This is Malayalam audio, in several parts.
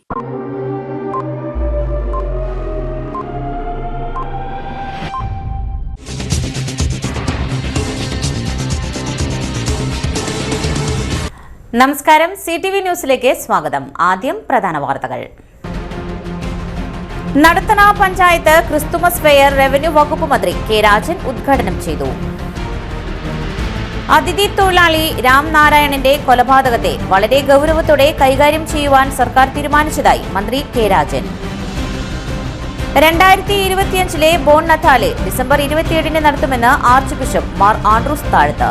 നമസ്കാരം, CTV ന്യൂസിലേക്ക് സ്വാഗതം. ആദ്യം പ്രധാന വാർത്തകൾ. നടത്തണ പഞ്ചായത്ത് ക്രിസ്തുമസ് ഫെയർ റവന്യൂ വകുപ്പ് മന്ത്രി കെ രാജൻ ഉദ്ഘാടനം ചെയ്തു. അതിഥി തൊഴിലാളി രാംനാരായണന്റെ കൊലപാതകത്തെ വളരെ ഗൌരവത്തോടെ കൈകാര്യം ചെയ്യുവാൻ സർക്കാർ തീരുമാനിച്ചതായി മന്ത്രി കെ രാജൻ. 2025 ബോൺ നത്താലെ ഡിസംബർ 27 നടത്തുമെന്ന് ആർച്ച് ബിഷപ്പ് മാർ ആൻഡ്രൂസ് താഴത്ത്.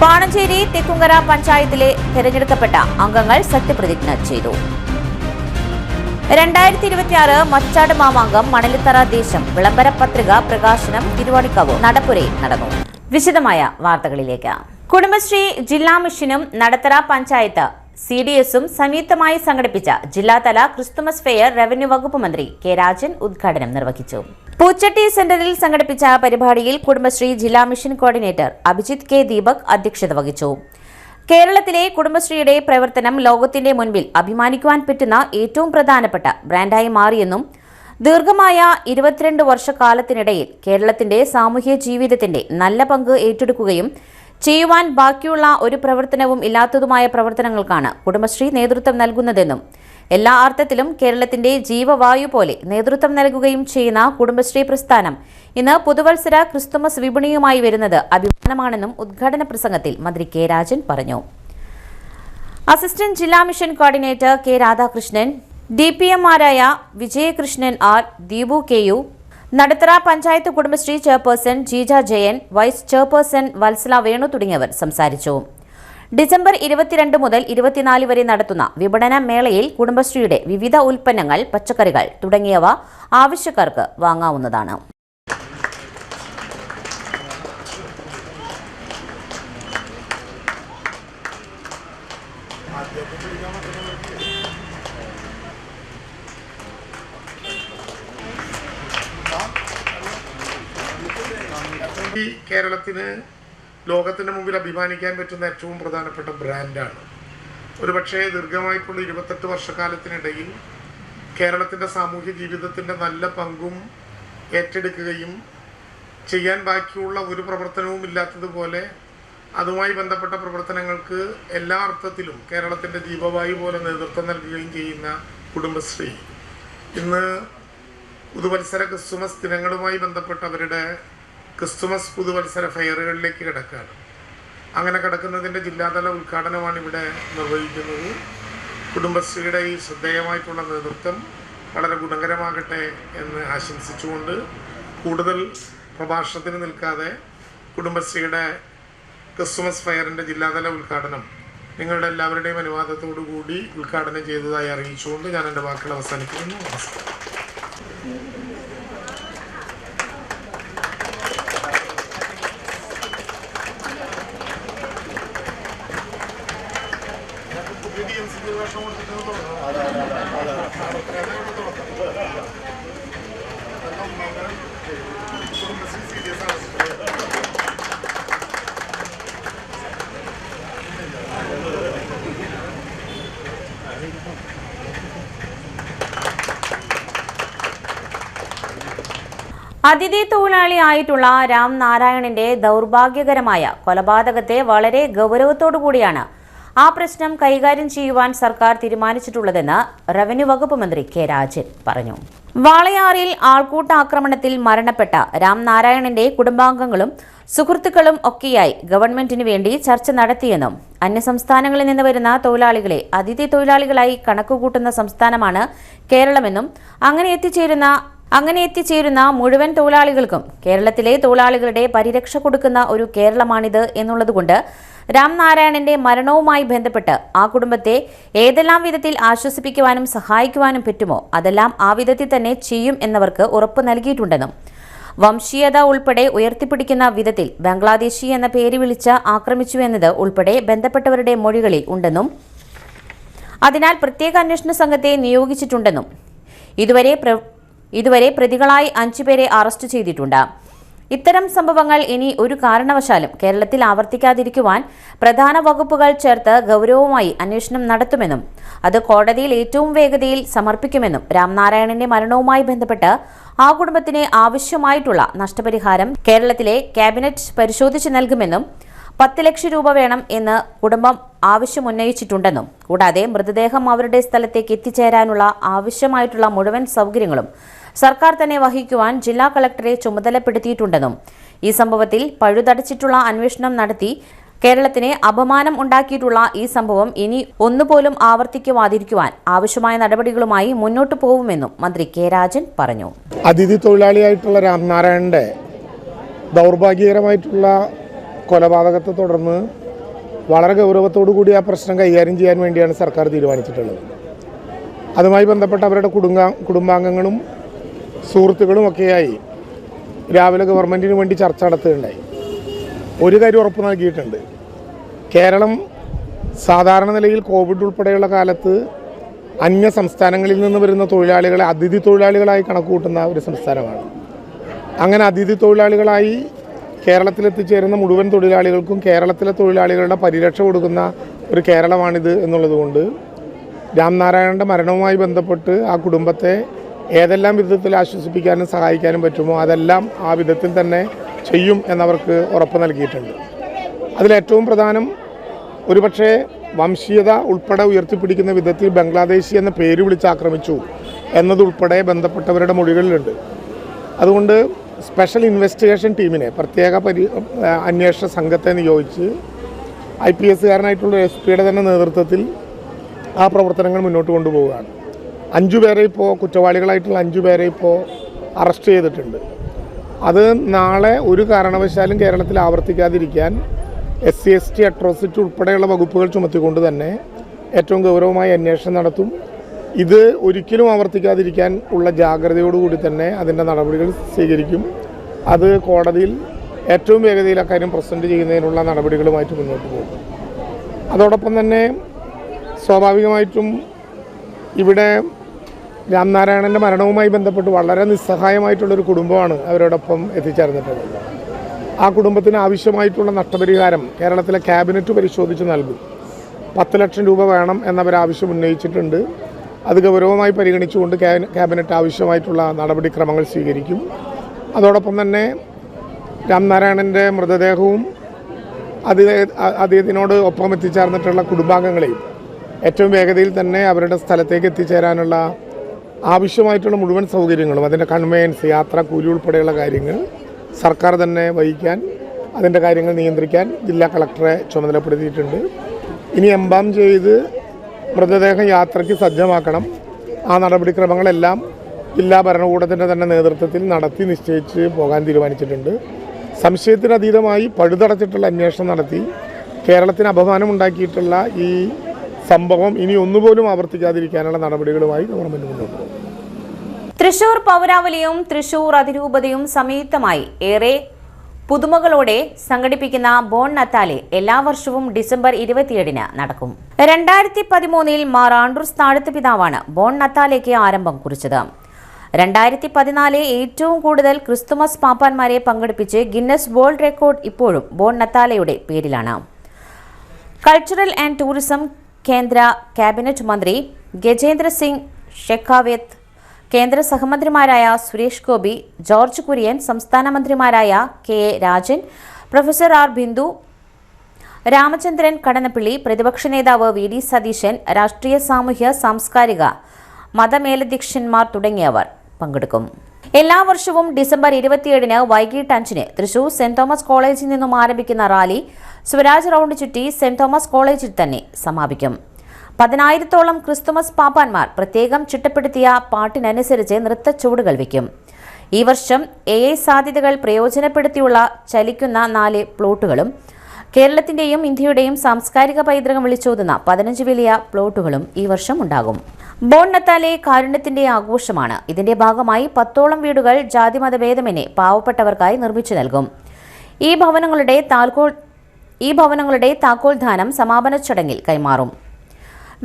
പാണഞ്ചേരി തെക്കുങ്കര പഞ്ചായത്തിലെ തെരഞ്ഞെടുക്കപ്പെട്ട അംഗങ്ങൾ സത്യപ്രതിജ്ഞ ചെയ്തു. 2026 മച്ചാട് മാമാങ്കം മണലിത്തറ ദേശം വിളംബര പത്രിക പ്രകാശനം തിരുവാണിക്കാവ് നടപ്പുരയിൽ നടന്നു. വിശദമായ വാർത്തകളിലേക്ക്. കുടുംബശ്രീ ജില്ലാ മിഷനും നടത്തറ പഞ്ചായത്ത് CDSഉം സംയുക്തമായി സംഘടിപ്പിച്ച ജില്ലാതല ക്രിസ്തുമസ് ഫെയർ റവന്യൂ വകുപ്പ് മന്ത്രി കെ രാജൻ ഉദ്ഘാടനം നിർവഹിച്ചു. പൂച്ചട്ടി സെന്ററിൽ സംഘടിപ്പിച്ച പരിപാടിയിൽ കുടുംബശ്രീ ജില്ലാ mission coordinator Abhijith K Deepak അധ്യക്ഷത വഹിച്ചു. കേരളത്തിലെ കുടുംബശ്രീയുടെ പ്രവർത്തനം ലോകത്തിന്റെ മുൻപിൽ അഭിമാനിക്കുവാൻ പറ്റുന്ന ഏറ്റവും പ്രധാനപ്പെട്ട ബ്രാൻഡായി മാറിയെന്നും ദീർഘമായ 22 വർഷക്കാലത്തിനിടയിൽ കേരളത്തിന്റെ സാമൂഹ്യ ജീവിതത്തിന്റെ നല്ല പങ്ക് ഏറ്റെടുക്കുകയും ചെയ്യുവാൻ ബാക്കിയുള്ള ഒരു പ്രവർത്തനവും ഇല്ലാത്തതുമായ പ്രവർത്തനങ്ങൾക്കാണ് കുടുംബശ്രീ നേതൃത്വം നൽകുന്നതെന്നും എല്ലാ അർത്ഥത്തിലും കേരളത്തിന്റെ ജീവവായു പോലെ നേതൃത്വം നൽകുകയും ചെയ്യുന്ന കുടുംബശ്രീ പ്രസ്ഥാനം ഇന്ന് പുതുവത്സര ക്രിസ്തുമസ് വിപണിയുമായി വരുന്നത് അഭിമാനമാണെന്നും ഉദ്ഘാടന പ്രസംഗത്തിൽ മന്ത്രി കെ രാജൻ പറഞ്ഞു. അസിസ്റ്റന്റ് ജില്ലാ മിഷൻ കോർഡിനേറ്റർ കെ രാധാകൃഷ്ണൻ, DPMമാരായ Vijayakrishnan R, Deepu KU, Nadathara panchayat Kudumbashree chairperson Jeeja Jayan, vice chairperson Vatsala Venu തുടങ്ങിയവർ സംസാരിച്ചു. ഡിസംബർ 22 മുതൽ 24 വരെ നടത്തുന്ന വിപണന മേളയിൽ കുടുംബശ്രീയുടെ വിവിധ ഉൽപ്പന്നങ്ങൾ, പച്ചക്കറികൾ തുടങ്ങിയവ ആവശ്യക്കാർക്ക് വാങ്ങാവുന്നതാണ്. കേരളത്തിന് ലോകത്തിന് മുമ്പിൽ അഭിമാനിക്കാൻ പറ്റുന്ന ഏറ്റവും പ്രധാനപ്പെട്ട ബ്രാൻഡാണ്. ഒരുപക്ഷെ ദീർഘമായിട്ടുള്ള 28 വർഷക്കാലത്തിനിടയിൽ കേരളത്തിൻ്റെ സാമൂഹ്യ ജീവിതത്തിൻ്റെ നല്ല പങ്കും ഏറ്റെടുക്കുകയും ചെയ്യാൻ ബാക്കിയുള്ള ഒരു പ്രവർത്തനവും ഇല്ലാത്തതുപോലെ അതുമായി ബന്ധപ്പെട്ട പ്രവർത്തനങ്ങൾക്ക് എല്ലാ അർത്ഥത്തിലും കേരളത്തിൻ്റെ ജീവവായു പോലെ നേതൃത്വം നൽകുകയും ചെയ്യുന്ന കുടുംബശ്രീ ഇന്ന് പുതുവത്സര ക്രിസ്തുമസ് ദിനങ്ങളുമായി ബന്ധപ്പെട്ട് അവരുടെ ക്രിസ്തുമസ് പുതുവത്സര ഫെയറുകളിലേക്ക് കിടക്കുകയാണ്. അങ്ങനെ കിടക്കുന്നതിൻ്റെ ജില്ലാതല ഉദ്ഘാടനമാണ് ഇവിടെ നിർവഹിക്കുന്നത്. കുടുംബശ്രീയുടെ ഈ ശ്രദ്ധേയമായിട്ടുള്ള നേതൃത്വം വളരെ ഗുണകരമാകട്ടെ എന്ന് ആശംസിച്ചുകൊണ്ട് കൂടുതൽ പ്രഭാഷണത്തിന് നിൽക്കാതെ കുടുംബശ്രീയുടെ ക്രിസ്തുമസ് ഫെയറിൻ്റെ ജില്ലാതല ഉദ്ഘാടനം നിങ്ങളുടെ എല്ലാവരുടെയും അനുവാദത്തോടു കൂടി ഉദ്ഘാടനം ചെയ്തതായി അറിയിച്ചുകൊണ്ട് ഞാൻ എൻ്റെ വാക്കുകൾ അവസാനിപ്പിക്കുന്നു. നമസ്കാരം. അതിഥി തൊഴിലാളിയായിട്ടുള്ള രാംനാരായണന്റെ ദൗർഭാഗ്യകരമായ കൊലപാതകത്തെ വളരെ ഗൌരവത്തോടുകൂടിയാണ് ആ പ്രശ്നം കൈകാര്യം ചെയ്യുവാൻ സർക്കാർ തീരുമാനിച്ചിട്ടുള്ളതെന്ന് റവന്യൂ വകുപ്പ് മന്ത്രി കെ രാജൻ പറഞ്ഞു. വാളയാറിൽ ആൾക്കൂട്ട ആക്രമണത്തിൽ മരണപ്പെട്ട രാംനാരായണന്റെ കുടുംബാംഗങ്ങളും സുഹൃത്തുക്കളും ഒക്കെയായി ഗവൺമെന്റിന് വേണ്ടി ചർച്ച നടത്തിയെന്നും അന്യസംസ്ഥാനങ്ങളിൽ നിന്ന് വരുന്ന തൊഴിലാളികളെ അതിഥി തൊഴിലാളികളായി കണക്കുകൂട്ടുന്ന സംസ്ഥാനമാണ് കേരളമെന്നും അങ്ങനെ എത്തിച്ചേരുന്ന മുഴുവൻ തൊഴിലാളികൾക്കും കേരളത്തിലെ തൊഴിലാളികളുടെ പരിരക്ഷ കൊടുക്കുന്ന ഒരു കേരളമാണിത് എന്നുള്ളതുകൊണ്ട് രാംനാരായണന്റെ മരണവുമായി ബന്ധപ്പെട്ട് ആ കുടുംബത്തെ ഏതെല്ലാം വിധത്തിൽ ആശ്വസിപ്പിക്കുവാനും സഹായിക്കുവാനും പറ്റുമോ അതെല്ലാം ആ വിധത്തിൽ തന്നെ ചെയ്യും എന്നവർക്ക് ഉറപ്പ് നൽകിയിട്ടുണ്ടെന്നും വംശീയത ഉൾപ്പെടെ ഉയർത്തിപ്പിടിക്കുന്ന വിധത്തിൽ ബംഗ്ലാദേശി എന്ന പേര് വിളിച്ച് ആക്രമിച്ചുവെന്നത് ഉൾപ്പെടെ ബന്ധപ്പെട്ടവരുടെ മൊഴികളിൽ ഉണ്ടെന്നും അതിനാൽ പ്രത്യേക അന്വേഷണ സംഘത്തെ നിയോഗിച്ചിട്ടുണ്ടെന്നും ഇതുവരെ പ്രതികളായി 5 പേരെ അറസ്റ്റ് ചെയ്തിട്ടുണ്ട്. ഇത്തരം സംഭവങ്ങൾ ഇനി ഒരു കാരണവശാലും കേരളത്തിൽ ആവർത്തിക്കാതിരിക്കുവാൻ പ്രധാന വകുപ്പുകൾ ചേർത്ത് ഗൗരവമായി അന്വേഷണം നടത്തുമെന്നും അത് കോടതിയിൽ ഏറ്റവും വേഗതയിൽ സമർപ്പിക്കുമെന്നും രാംനാരായണന്റെ മരണവുമായി ബന്ധപ്പെട്ട് ആ കുടുംബത്തിന് ആവശ്യമായിട്ടുള്ള നഷ്ടപരിഹാരം കേരളത്തിലെ ക്യാബിനറ്റ് പരിശോധിച്ച് നൽകുമെന്നും 10 ലക്ഷം രൂപ വേണം എന്ന് കുടുംബം ആവശ്യമുന്നയിച്ചിട്ടുണ്ടെന്നും കൂടാതെ മൃതദേഹം അവരുടെ സ്ഥലത്തേക്ക് എത്തിച്ചേരാനുള്ള ആവശ്യമായിട്ടുള്ള മുഴുവൻ സൗകര്യങ്ങളും സർക്കാർ തന്നെ വഹിക്കുവാൻ ജില്ലാ കളക്ടറെ ചുമതലപ്പെടുത്തിയിട്ടുണ്ടെന്നും ഈ സംഭവത്തിൽ പഴുതടച്ചിട്ടുള്ള അന്വേഷണം നടത്തി കേരളത്തിന് അപമാനം ഉണ്ടാക്കിയിട്ടുള്ള ഈ സംഭവം ഇനി ഒന്നുപോലും ആവർത്തിക്കുവാതിരിക്കുവാൻ ആവശ്യമായ നടപടികളുമായി മുന്നോട്ടു പോകുമെന്നും മന്ത്രി കെ രാജൻ പറഞ്ഞു. അതിഥി തൊഴിലാളിയായിട്ടുള്ള രാംനാരായണന്റെ ദൗർഭാഗ്യകരമായിട്ടുള്ള കൊലപാതകത്തെ തുടർന്ന് വളരെ ഗൗരവത്തോടു കൂടി ആ പ്രശ്നം കൈകാര്യം ചെയ്യാൻ വേണ്ടിയാണ് സർക്കാർ തീരുമാനിച്ചിട്ടുള്ളത്. അതുമായി ബന്ധപ്പെട്ട് അവരുടെ കുടുംബാംഗങ്ങളും സുഹൃത്തുക്കളും ഒക്കെയായി രാവിലെ ഗവൺമെൻറ്റിന് വേണ്ടി ചർച്ച നടത്തുകയുണ്ടായി. ഒരു കാര്യം ഉറപ്പ് നൽകിയിട്ടുണ്ട്. കേരളം സാധാരണ നിലയിൽ കോവിഡ് ഉൾപ്പെടെയുള്ള കാലത്ത് അന്യ സംസ്ഥാനങ്ങളിൽ നിന്ന് വരുന്ന തൊഴിലാളികളെ അതിഥി തൊഴിലാളികളായി കണക്കുകൂട്ടുന്ന ഒരു സംസ്ഥാനമാണ്. അങ്ങനെ അതിഥി തൊഴിലാളികളായി കേരളത്തിലെത്തിച്ചേരുന്ന മുഴുവൻ തൊഴിലാളികൾക്കും കേരളത്തിലെ തൊഴിലാളികളുടെ പരിരക്ഷ കൊടുക്കുന്ന ഒരു കേരളമാണിത് എന്നുള്ളതുകൊണ്ട് രാംനാരായണൻ്റെ മരണവുമായി ബന്ധപ്പെട്ട് ആ കുടുംബത്തെ ഏതെല്ലാം വിധത്തിൽ ആശ്വസിപ്പിക്കാനും സഹായിക്കാനും പറ്റുമോ അതെല്ലാം ആ വിധത്തിൽ തന്നെ ചെയ്യും എന്നവർക്ക് ഉറപ്പ് നൽകിയിട്ടുണ്ട്. അതിലേറ്റവും പ്രധാനം ഒരുപക്ഷെ വംശീയത ഉൾപ്പെടെ ഉയർത്തിപ്പിടിക്കുന്ന വിധത്തിൽ ബംഗ്ലാദേശി എന്ന പേര് വിളിച്ച് ആക്രമിച്ചു എന്നതുൾപ്പെടെ ബന്ധപ്പെട്ടവരുടെ മൊഴികളിലുണ്ട്. അതുകൊണ്ട് സ്പെഷ്യൽ ഇൻവെസ്റ്റിഗേഷൻ ടീമിനെ പ്രത്യേക അന്വേഷണ സംഘത്തെ നിയോഗിച്ച് IPS-കാരനായിട്ടുള്ള SP-യുടെ തന്നെ നേതൃത്വത്തിൽ ആ പ്രവർത്തനങ്ങൾ മുന്നോട്ട് കൊണ്ടുപോവുകയാണ്. 5 പേരെ ഇപ്പോൾ കുറ്റവാളികളായിട്ടുള്ള 5 പേരെ ഇപ്പോൾ അറസ്റ്റ് ചെയ്തിട്ടുണ്ട്. അത് നാളെ ഒരു കാരണവശാലും കേരളത്തിൽ ആവർത്തിക്കാതിരിക്കാൻ SC/ST അട്രോസിറ്റി ഉൾപ്പെടെയുള്ള വകുപ്പുകൾ ചുമത്തിക്കൊണ്ട് തന്നെ ഏറ്റവും ഗൗരവമായ അന്വേഷണം നടത്തും. ഇത് ഒരിക്കലും ആവർത്തിക്കാതിരിക്കാൻ ഉള്ള ജാഗ്രതയോടുകൂടി തന്നെ അതിൻ്റെ നടപടികൾ സ്വീകരിക്കും. അത് കോടതിയിൽ ഏറ്റവും വേഗതയിൽ അക്കാര്യം പ്രസൻറ്റ് ചെയ്യുന്നതിനുള്ള നടപടികളുമായിട്ട് മുന്നോട്ട് പോകും. അതോടൊപ്പം തന്നെ സ്വാഭാവികമായിട്ടും ഇവിടെ രാംനാരായണൻ്റെ മരണവുമായി ബന്ധപ്പെട്ട് വളരെ നിസ്സഹായമായിട്ടുള്ളൊരു കുടുംബമാണ് അവരോടൊപ്പം എത്തിച്ചേർന്നിട്ടുള്ളത്. ആ കുടുംബത്തിന് ആവശ്യമായിട്ടുള്ള നഷ്ടപരിഹാരം കേരളത്തിലെ ക്യാബിനറ്റ് പരിശോധിച്ച് നൽകും. 10 ലക്ഷം രൂപ വേണം എന്നവരാവശ്യം ഉന്നയിച്ചിട്ടുണ്ട്. അത് ഗൗരവമായി പരിഗണിച്ചുകൊണ്ട് ക്യാബിനറ്റ് ആവശ്യമായിട്ടുള്ള നടപടിക്രമങ്ങൾ സ്വീകരിക്കും. അതോടൊപ്പം തന്നെ രാംനാരായണൻ്റെ മൃതദേഹവും അദ്ദേഹത്തിനോട് ഒപ്പം എത്തിച്ചേർന്നിട്ടുള്ള കുടുംബാംഗങ്ങളെയും ഏറ്റവും വേഗതയിൽ തന്നെ അവരുടെ സ്ഥലത്തേക്ക് എത്തിച്ചേരാനുള്ള ആവശ്യമായിട്ടുള്ള മുഴുവൻ സൗകര്യങ്ങളും അതിൻ്റെ കൺവെയൻസ്, യാത്ര, കൂലി ഉൾപ്പെടെയുള്ള കാര്യങ്ങൾ സർക്കാർ തന്നെ വഹിക്കാൻ, അതിൻ്റെ കാര്യങ്ങൾ നിയന്ത്രിക്കാൻ ജില്ലാ കളക്ടറെ ചുമതലപ്പെടുത്തിയിട്ടുണ്ട്. ഇനി എംബാം ചെയ്ത് മൃതദേഹം യാത്രയ്ക്ക് സജ്ജമാക്കണം. ആ നടപടിക്രമങ്ങളെല്ലാം ജില്ലാ ഭരണകൂടത്തിൻ്റെ തന്നെ നേതൃത്വത്തിൽ നടത്തി നിശ്ചയിച്ച് പോകാൻ തീരുമാനിച്ചിട്ടുണ്ട്. സംശയത്തിനതീതമായി പഴുതടച്ചിട്ടുള്ള അന്വേഷണം നടത്തി കേരളത്തിന് അപമാനമുണ്ടാക്കിയിട്ടുള്ള ഈ സംഭവം ഇനി ഒന്നുപോലും ആവർത്തിക്കാതിരിക്കാനുള്ള നടപടികളുമായി ഗവൺമെൻറ് മുന്നോട്ട് പോകും. തൃശൂർ പൗരാവലിയും തൃശൂർ അതിരൂപതയും സംയുക്തമായി ഏറെ പുതുമകളോടെ സംഘടിപ്പിക്കുന്ന ബോൺ നത്താലെ എല്ലാ വർഷവും ഡിസംബർ 27-ന് നടക്കും. 2013 മാർ ആൻഡ്രൂസ് താഴത്ത് പിതാവാണ് ബോൺ നത്താലേക്ക് ആരംഭം കുറിച്ചത്. 2014 ഏറ്റവും കൂടുതൽ ക്രിസ്തുമസ് പാപ്പാന്മാരെ പങ്കെടുപ്പിച്ച് ഗിന്നസ് വേൾഡ് റെക്കോർഡ് ഇപ്പോഴും ബോൺ നത്താലയുടെ പേരിലാണ്. കൾച്ചറൽ ആൻഡ് ടൂറിസം കേന്ദ്ര ക്യാബിനറ്റ് മന്ത്രി ഗജേന്ദ്ര സിംഗ് ഷെഖാവത്ത്, കേന്ദ്ര സഹമന്ത്രിമാരായ സുരേഷ് ഗോപി, ജോർജ് കുര്യൻ, സംസ്ഥാന മന്ത്രിമാരായ KA Rajan, professor R Bindu, Ramachandran Kadannappally, പ്രതിപക്ഷ നേതാവ് VD സതീശൻ, രാഷ്ട്രീയ സാമൂഹ്യ സാംസ്കാരിക മതമേലധ്യക്ഷന്മാർ തുടങ്ങിയവർ പങ്കെടുക്കും. എല്ലാ വർഷവും ഡിസംബർ 27-ന് വൈകിട്ട് 5-ന് തൃശൂർ സെന്റ് തോമസ് കോളേജിൽ നിന്നും ആരംഭിക്കുന്ന റാലി സ്വരാജ് റൗണ്ട് ചുറ്റി സെന്റ് തോമസ് കോളേജിൽ തന്നെ സമാപിക്കും. 10,000-ഓളം ക്രിസ്തുമസ് പാപ്പാന്മാർ പ്രത്യേകം ചിട്ടപ്പെടുത്തിയ പാട്ടിനനുസരിച്ച് നൃത്തച്ചുവടുകൾ വയ്ക്കും. ഈ വർഷം AI സാധ്യതകൾ പ്രയോജനപ്പെടുത്തിയുള്ള ചലിക്കുന്ന 4 പ്ലോട്ടുകളും കേരളത്തിന്റെയും ഇന്ത്യയുടെയും സാംസ്കാരിക പൈതൃകം വിളിച്ചോതുന്ന 15 വലിയ പ്ലോട്ടുകളും ഈ വർഷം ഉണ്ടാകും. ബോൺ നത്താലെ കാരുണ്യത്തിന്റെ ആഘോഷമാണ്. ഇതിന്റെ ഭാഗമായി 10ഓളം വീടുകൾ ജാതിമതഭേദമന്യേ പാവപ്പെട്ടവർക്കായി നിർമ്മിച്ചു നൽകും. ഈ ഭവനങ്ങളുടെ താക്കോൽദാനം സമാപന ചടങ്ങിൽ കൈമാറും.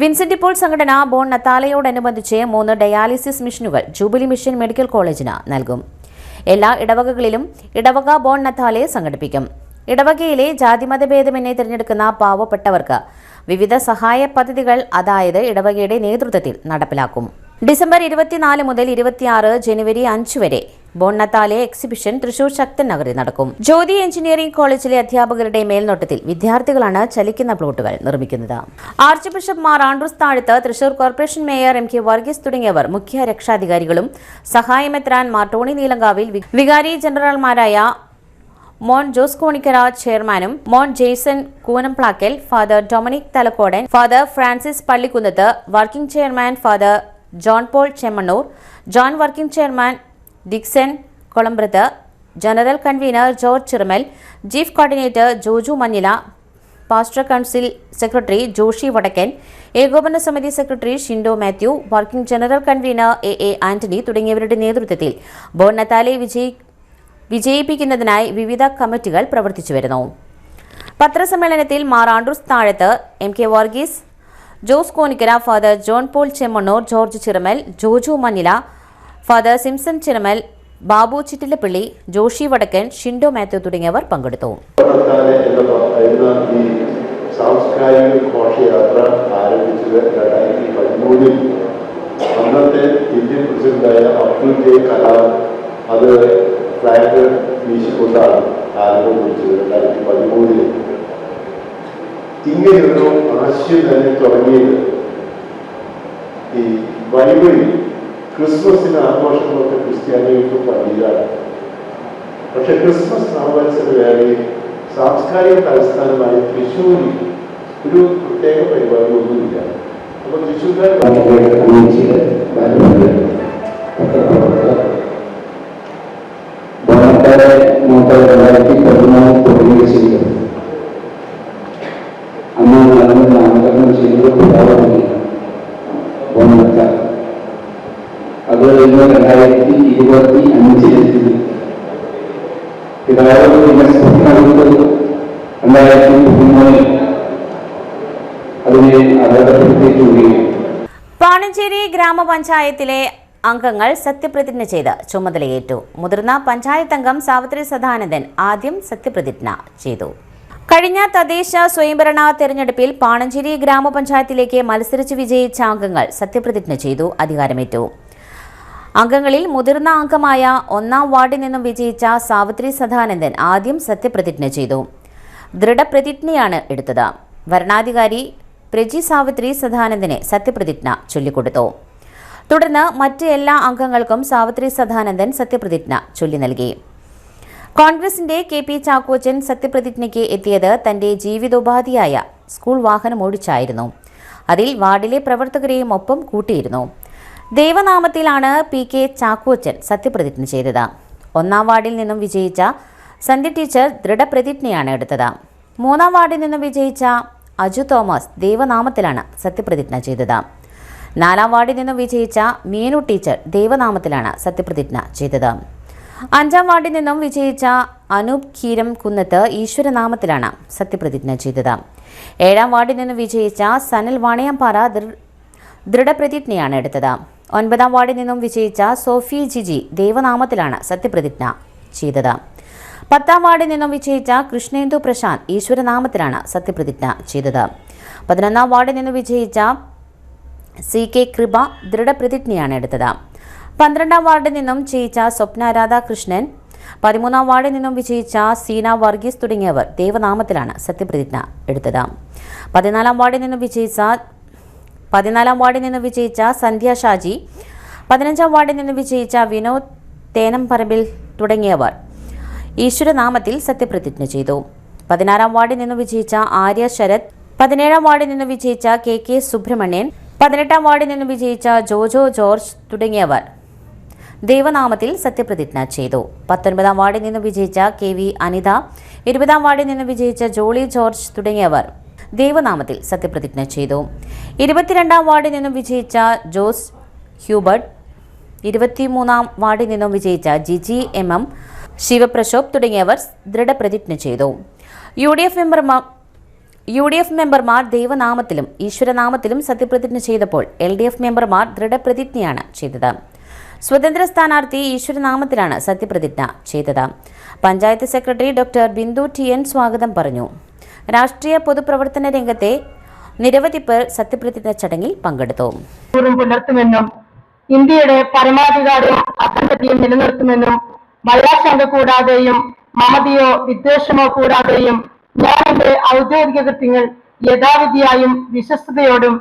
വിൻസെന്റ് പോൾ സംഘടന ബോൺ നത്താലയോടനുബന്ധിച്ച് 3 ഡയാലിസിസ് മെഷീനുകൾ ജൂബിലി മിഷൻ മെഡിക്കൽ കോളേജിന് നൽകും. എല്ലാ ഇടവകകളിലും ഇടവക ബോൺ നത്താലെ സംഘടിപ്പിക്കും. ഇടവകയിലെ ജാതിമതഭേദമെന്നെ തിരഞ്ഞെടുക്കുന്ന പാവപ്പെട്ടവർക്ക് വിവിധ സഹായ പദ്ധതികൾ അതായത് ഇടവകയുടെ നേതൃത്വത്തിൽ നടപ്പിലാക്കും. ഡിസംബർ 24 മുതൽ 26 ജനുവരി 5 വരെ ബോൺ നത്താലെ എക്സിബിഷൻ തൃശൂർ ശക്തൻ നഗറിൽ നടക്കും. ജ്യോതി എഞ്ചിനീയറിംഗ് കോളേജിലെ അധ്യാപകരുടെ മേൽനോട്ടത്തിൽ വിദ്യാർത്ഥികളാണ് ചലിക്കുന്ന പ്ലോട്ടുകൾ നിർമ്മിക്കുന്നത്. Arch bishop Mar Andrews Thazhath, Thrissur corporation mayor MK Varghese തുടങ്ങിയവർ മുഖ്യ രക്ഷാധികാരികളും സഹായമെത്രാൻ മാർ ടോണി നീലങ്കാവിൽ, വികാരി ജനറൽമാരായ മോൺ ജോസ് കോണിക്കര ചെയർമാനും Mon Jaison Koonamplackal, father Dominic Thalakodan, father Francis Pallikkunnath, working chairman father John Paul Chemmannur, John working chairman Dixon Kolambrath, general convener George Chiramal, chief coordinator Joju Manjila, pastor council secretary Joshi Vadakkan, ഏകോപന സമിതി secretary Shindo Mathew, working general convener AA Antony തുടങ്ങിയവരുടെ നേതൃത്വത്തിൽ ബോൺ നത്താലെ വിജയിപ്പിക്കുന്നതിനായി വിവിധ കമ്മിറ്റികൾ പ്രവർത്തിച്ചു വരുന്നു. പത്രസമ്മേളനത്തിൽ Mar Andrews Thazhath, MK Varghese, Jose Konikkara, father John Paul Chemmannur, George Chiramal, Joju Manjila, father Simson Chiramal, Babu Chittilappilly, Joshi Vadakkan, Shindo Mathew തുടങ്ങിയവർ പങ്കെടുത്തു. സാംസ്കാരിക ഘോഷയാത്ര ആരംഭിച്ചത് 2013 അന്നത്തെ ഇന്ത്യൻ പ്രസിഡന്റായ അബ്ദുൽ ജെ കലാം അത് ഫ്ലാഗ് വീശിക്കൊണ്ടാണ് ആരംഭം കുറിച്ചത് 2013. ഇങ്ങനെയൊരു ആശയം തന്നെ തുടങ്ങിയത് ഈ ബൈബിളിൽ ക്രിസ്മസിന്റെ ആഘോഷങ്ങളൊക്കെ ക്രിസ്ത്യാനികൾക്ക് പള്ളിയിലാണ്. പക്ഷെ ക്രിസ്മസ് നവവത്സര വേളയിൽ സാംസ്കാരിക തലസ്ഥാനമായി തൃശ്ശൂരിൽ ഒരു പ്രത്യേക പരിപാടി ഒന്നുമില്ല. അപ്പൊ തൃശ്ശൂർക്കാർ അന്ന് നടന്ന നാമകരണം ചെയ്യുന്നത് പിതാവാണ് ബോണത്ത. അത് കഴിഞ്ഞ് 2025 പിതാവ് പിന്നെ സ്വപ്നമെടുത്ത് 2013 അതിനെ അടയാളപ്പെടുത്തിയിട്ടുണ്ടെങ്കിൽ പാണഞ്ചേരി ഗ്രാമപഞ്ചായത്തിലെ അംഗങ്ങൾ സത്യപ്രതിജ്ഞ ചെയ്ത് ചുമതലയേറ്റു. മുതിർന്ന പഞ്ചായത്ത് അംഗം സാവിത്രി സദാനന്ദൻ ആദ്യം സത്യപ്രതിജ്ഞ ചെയ്തു. കഴിഞ്ഞ തദ്ദേശ സ്വയംഭരണ തെരഞ്ഞെടുപ്പിൽ പാണഞ്ചേരി ഗ്രാമപഞ്ചായത്തിലേക്ക് മത്സരിച്ച് വിജയിച്ച അംഗങ്ങൾ സത്യപ്രതിജ്ഞ ചെയ്തു അധികാരമേറ്റു. അംഗങ്ങളിൽ മുതിർന്ന അംഗമായ 1-ാം വാർഡിൽ നിന്നും വിജയിച്ച സാവിത്രി സദാനന്ദൻ ആദ്യം സത്യപ്രതിജ്ഞ ചെയ്തു. ദൃഢപ്രതിജ്ഞയാണ് എടുത്തത്. വരണാധികാരി പ്രജി സാവിത്രി സദാനന്ദനെ സത്യപ്രതിജ്ഞ ചൊല്ലിക്കൊടുത്തു. തുടർന്ന് മറ്റ് എല്ലാ അംഗങ്ങൾക്കും സാവിത്രി സദാനന്ദൻ സത്യപ്രതിജ്ഞ ചൊല്ലി നൽകി. കോൺഗ്രസിന്റെ KP ചാക്കോച്ചൻ സത്യപ്രതിജ്ഞയ്ക്ക് എത്തിയത് തന്റെ ജീവിതോപാധിയായ സ്കൂൾ വാഹനം ഓടിച്ചായിരുന്നു. അതിൽ വാർഡിലെ പ്രവർത്തകരെയും ഒപ്പം കൂട്ടിയിരുന്നു. ദൈവനാമത്തിലാണ് PK ചാക്കോച്ചൻ സത്യപ്രതിജ്ഞ ചെയ്തത്. 1-ാം വാർഡിൽ നിന്നും വിജയിച്ച സന്ധ്യ ടീച്ചർ ദൃഢപ്രതിജ്ഞയാണ് എടുത്തത്. 3-ാം വാർഡിൽ നിന്നും വിജയിച്ച അജു തോമസ് ദൈവനാമത്തിലാണ് സത്യപ്രതിജ്ഞ ചെയ്തത്. 4-ാം വാർഡിൽ നിന്നും വിജയിച്ച മീനു ടീച്ചർ ദൈവനാമത്തിലാണ് സത്യപ്രതിജ്ഞ ചെയ്തത്. 5-ാം വാർഡിൽ നിന്നും വിജയിച്ച അനൂപ് കീരം കുന്നത്ത് ഈശ്വരനാമത്തിലാണ് സത്യപ്രതിജ്ഞ ചെയ്തത്. 7-ാം വാർഡിൽ നിന്നും വിജയിച്ച സനൽ വാണയാംപാറ ദൃഢപ്രതിജ്ഞയാണ് എടുത്തത്. 9-ാം വാർഡിൽ നിന്നും വിജയിച്ച സോഫി ജിജി ദൈവനാമത്തിലാണ് സത്യപ്രതിജ്ഞ ചെയ്തത്. 10-ാം വാർഡിൽ നിന്നും വിജയിച്ച കൃഷ്ണേന്ദു പ്രശാന്ത് ഈശ്വരനാമത്തിലാണ് സത്യപ്രതിജ്ഞ ചെയ്തത്. 11-ാം വാർഡിൽ നിന്നും വിജയിച്ച CK കൃപ ദൃഢപ്രതിജ്ഞയാണ് എടുത്തത്. 12-ാം വാർഡിൽ നിന്നും ജയിച്ച സ്വപ്ന രാധാകൃഷ്ണൻ, 13-ാം വാർഡിൽ നിന്നും വിജയിച്ച സീന വർഗീസ് തുടങ്ങിയവർ ദൈവനാമത്തിലാണ് സത്യപ്രതിജ്ഞ എടുത്തത്. 14-ാം വാർഡിൽ നിന്നും വിജയിച്ച സന്ധ്യ ഷാജി, 15-ാം വാർഡിൽ നിന്നും വിജയിച്ച വിനോദ് തേനംപറമ്പിൽ തുടങ്ങിയവർ ഈശ്വരനാമത്തിൽ സത്യപ്രതിജ്ഞ ചെയ്തു. 16-ാം വാർഡിൽ നിന്നും വിജയിച്ച ആര്യ ശരത്, 17-ാം വാർഡിൽ നിന്നും വിജയിച്ച KK സുബ്രഹ്മണ്യൻ, 18-ാം വാർഡിൽ നിന്നും വിജയിച്ച ജോജോ ജോർജ് തുടങ്ങിയവർ ദൈവനാമത്തിൽ സത്യപ്രതിജ്ഞ ചെയ്തു. 19-ാം വാർഡിൽ നിന്നും വിജയിച്ച KV അനിത, 20-ാം വാർഡിൽ നിന്നും വിജയിച്ച ജോളി ജോർജ് തുടങ്ങിയവർ ദൈവനാമത്തിൽ സത്യപ്രതിജ്ഞ ചെയ്തു. 22-ാം വാർഡിൽ നിന്നും വിജയിച്ച ജോസ് ഹ്യൂബർട്ട്, 23-ാം വാർഡിൽ നിന്നും വിജയിച്ച ജിജി MM, ശിവപ്രശോഭ് തുടങ്ങിയവർ ദൃഢപ്രതിജ്ഞ ചെയ്തു. UDF മെമ്പർമാർ ദൈവനാമത്തിലും ഈശ്വരനാമത്തിലും സത്യപ്രതിജ്ഞ ചെയ്തപ്പോൾ LDF മെമ്പർമാർ ദൃഢപ്രതിജ്ഞയാണ് ചെയ്തത്. സ്വതന്ത്ര സ്ഥാനാർത്ഥി ഈശ്വരനാമത്തിലാണ് സത്യപ്രതിജ്ഞ ചെയ്തത്. Panchayat secretary doctor Bindu TN. സ്വാഗതം പറഞ്ഞു. രാഷ്ട്രീയ പൊതുപ്രവർത്തന രംഗത്തെ നിരവധി പേർ സത്യപ്രതിജ്ഞ ചടങ്ങിൽ പങ്കെടുത്തു. പുലർത്തുമെന്നും ഇന്ത്യയുടെ പരമാധികാരവും അഖണ്ഡതയും നിലനിർത്തുമെന്നും ഭയാശങ്ക കൂടാതെയും മമതയോ വിദ്വേഷമോ കൂടാതെയും ഞാൻ എന്റെ ഔദ്യോഗിക കൃത്യങ്ങൾ യഥാവിധിയായും വിശ്വസ്തയോടും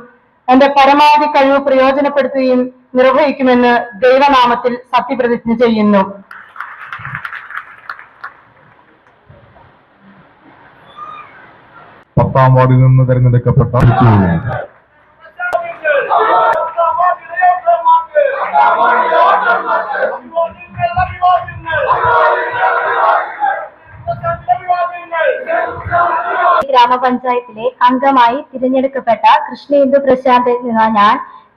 എന്റെ പരമാവധി കഴിവ് പ്രയോജനപ്പെടുത്തുകയും നിർവഹിക്കുമെന്ന് ദൈവനാമത്തിൽ സത്യപ്രതിജ്ഞ ചെയ്യുന്നു. പത്താം വാർഡിൽ നിന്ന് തെരഞ്ഞെടുക്കപ്പെട്ട ഗ്രാമപഞ്ചായത്തിലെ അംഗമായി തിരഞ്ഞെടുക്കപ്പെട്ട കൃഷ്ണേന്ദു പ്രശാന്ത് എന്ന ഞാൻ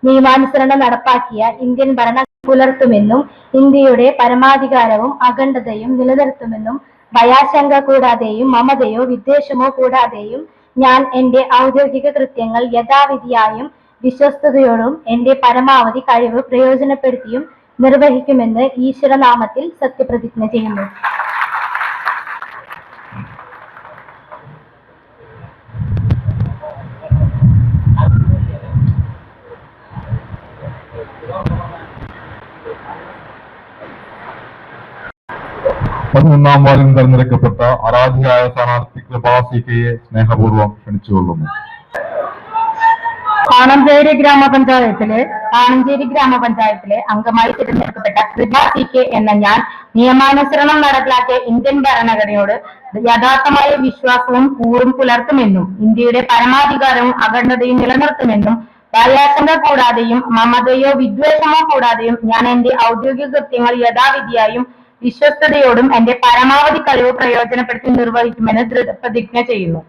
നിയമാനുസരണം നടപ്പാക്കിയ ഇന്ത്യൻ ഭരണം പുലർത്തുമെന്നും ഇന്ത്യയുടെ പരമാധികാരവും അഖണ്ഡതയും നിലനിർത്തുമെന്നും ഭയാശങ്ക കൂടാതെയും മമതയോ വിദ്വേഷമോ കൂടാതെയും ഞാൻ എന്റെ ഔദ്യോഗിക കൃത്യങ്ങൾ യഥാവിധിയായും വിശ്വസ്തയോടും എന്റെ പരമാവധി കഴിവ് പ്രയോജനപ്പെടുത്തിയും നിർവഹിക്കുമെന്ന് ഈശ്വരനാമത്തിൽ സത്യപ്രതിജ്ഞ ചെയ്യുന്നു. പതിനൊന്നാം വാർഡിൽ തെരഞ്ഞെടുക്കപ്പെട്ട ആരാധ്യയായ സ്ഥാനാർത്ഥി കൃപാ സി.കെ.യെ സ്നേഹപൂർവ്വം ക്ഷണിച്ചുകൊള്ളുന്നു. ആണഞ്ചേരി ഗ്രാമപഞ്ചായത്തിലെ അംഗമായി തിരഞ്ഞെടുക്കപ്പെട്ട കൃപാ സി.കെ. എന്ന ഞാൻ നിയമാനുസരണം നടപ്പിലാക്കിയ ഇന്ത്യൻ ഭരണഘടനയോട് യഥാർത്ഥമായ വിശ്വാസവും കൂറും പുലർത്തുമെന്നും ഇന്ത്യയുടെ പരമാധികാരവും അഖണ്ഡതയും നിലനിർത്തുമെന്നും ഭയാശങ്ക കൂടാതെയും മമതയോ വിദ്വേഷമോ കൂടാതെയും ഞാൻ എന്റെ ഔദ്യോഗിക കൃത്യങ്ങൾ യഥാവിധിയായും വിശ്വസ്തയോടും എന്റെ പരമാവധി കഴിവ് പ്രയോജനപ്പെടുത്തി നിർവഹിക്കുമെന്ന് ദൃഢപ്രതിജ്ഞ ചെയ്യുന്നു.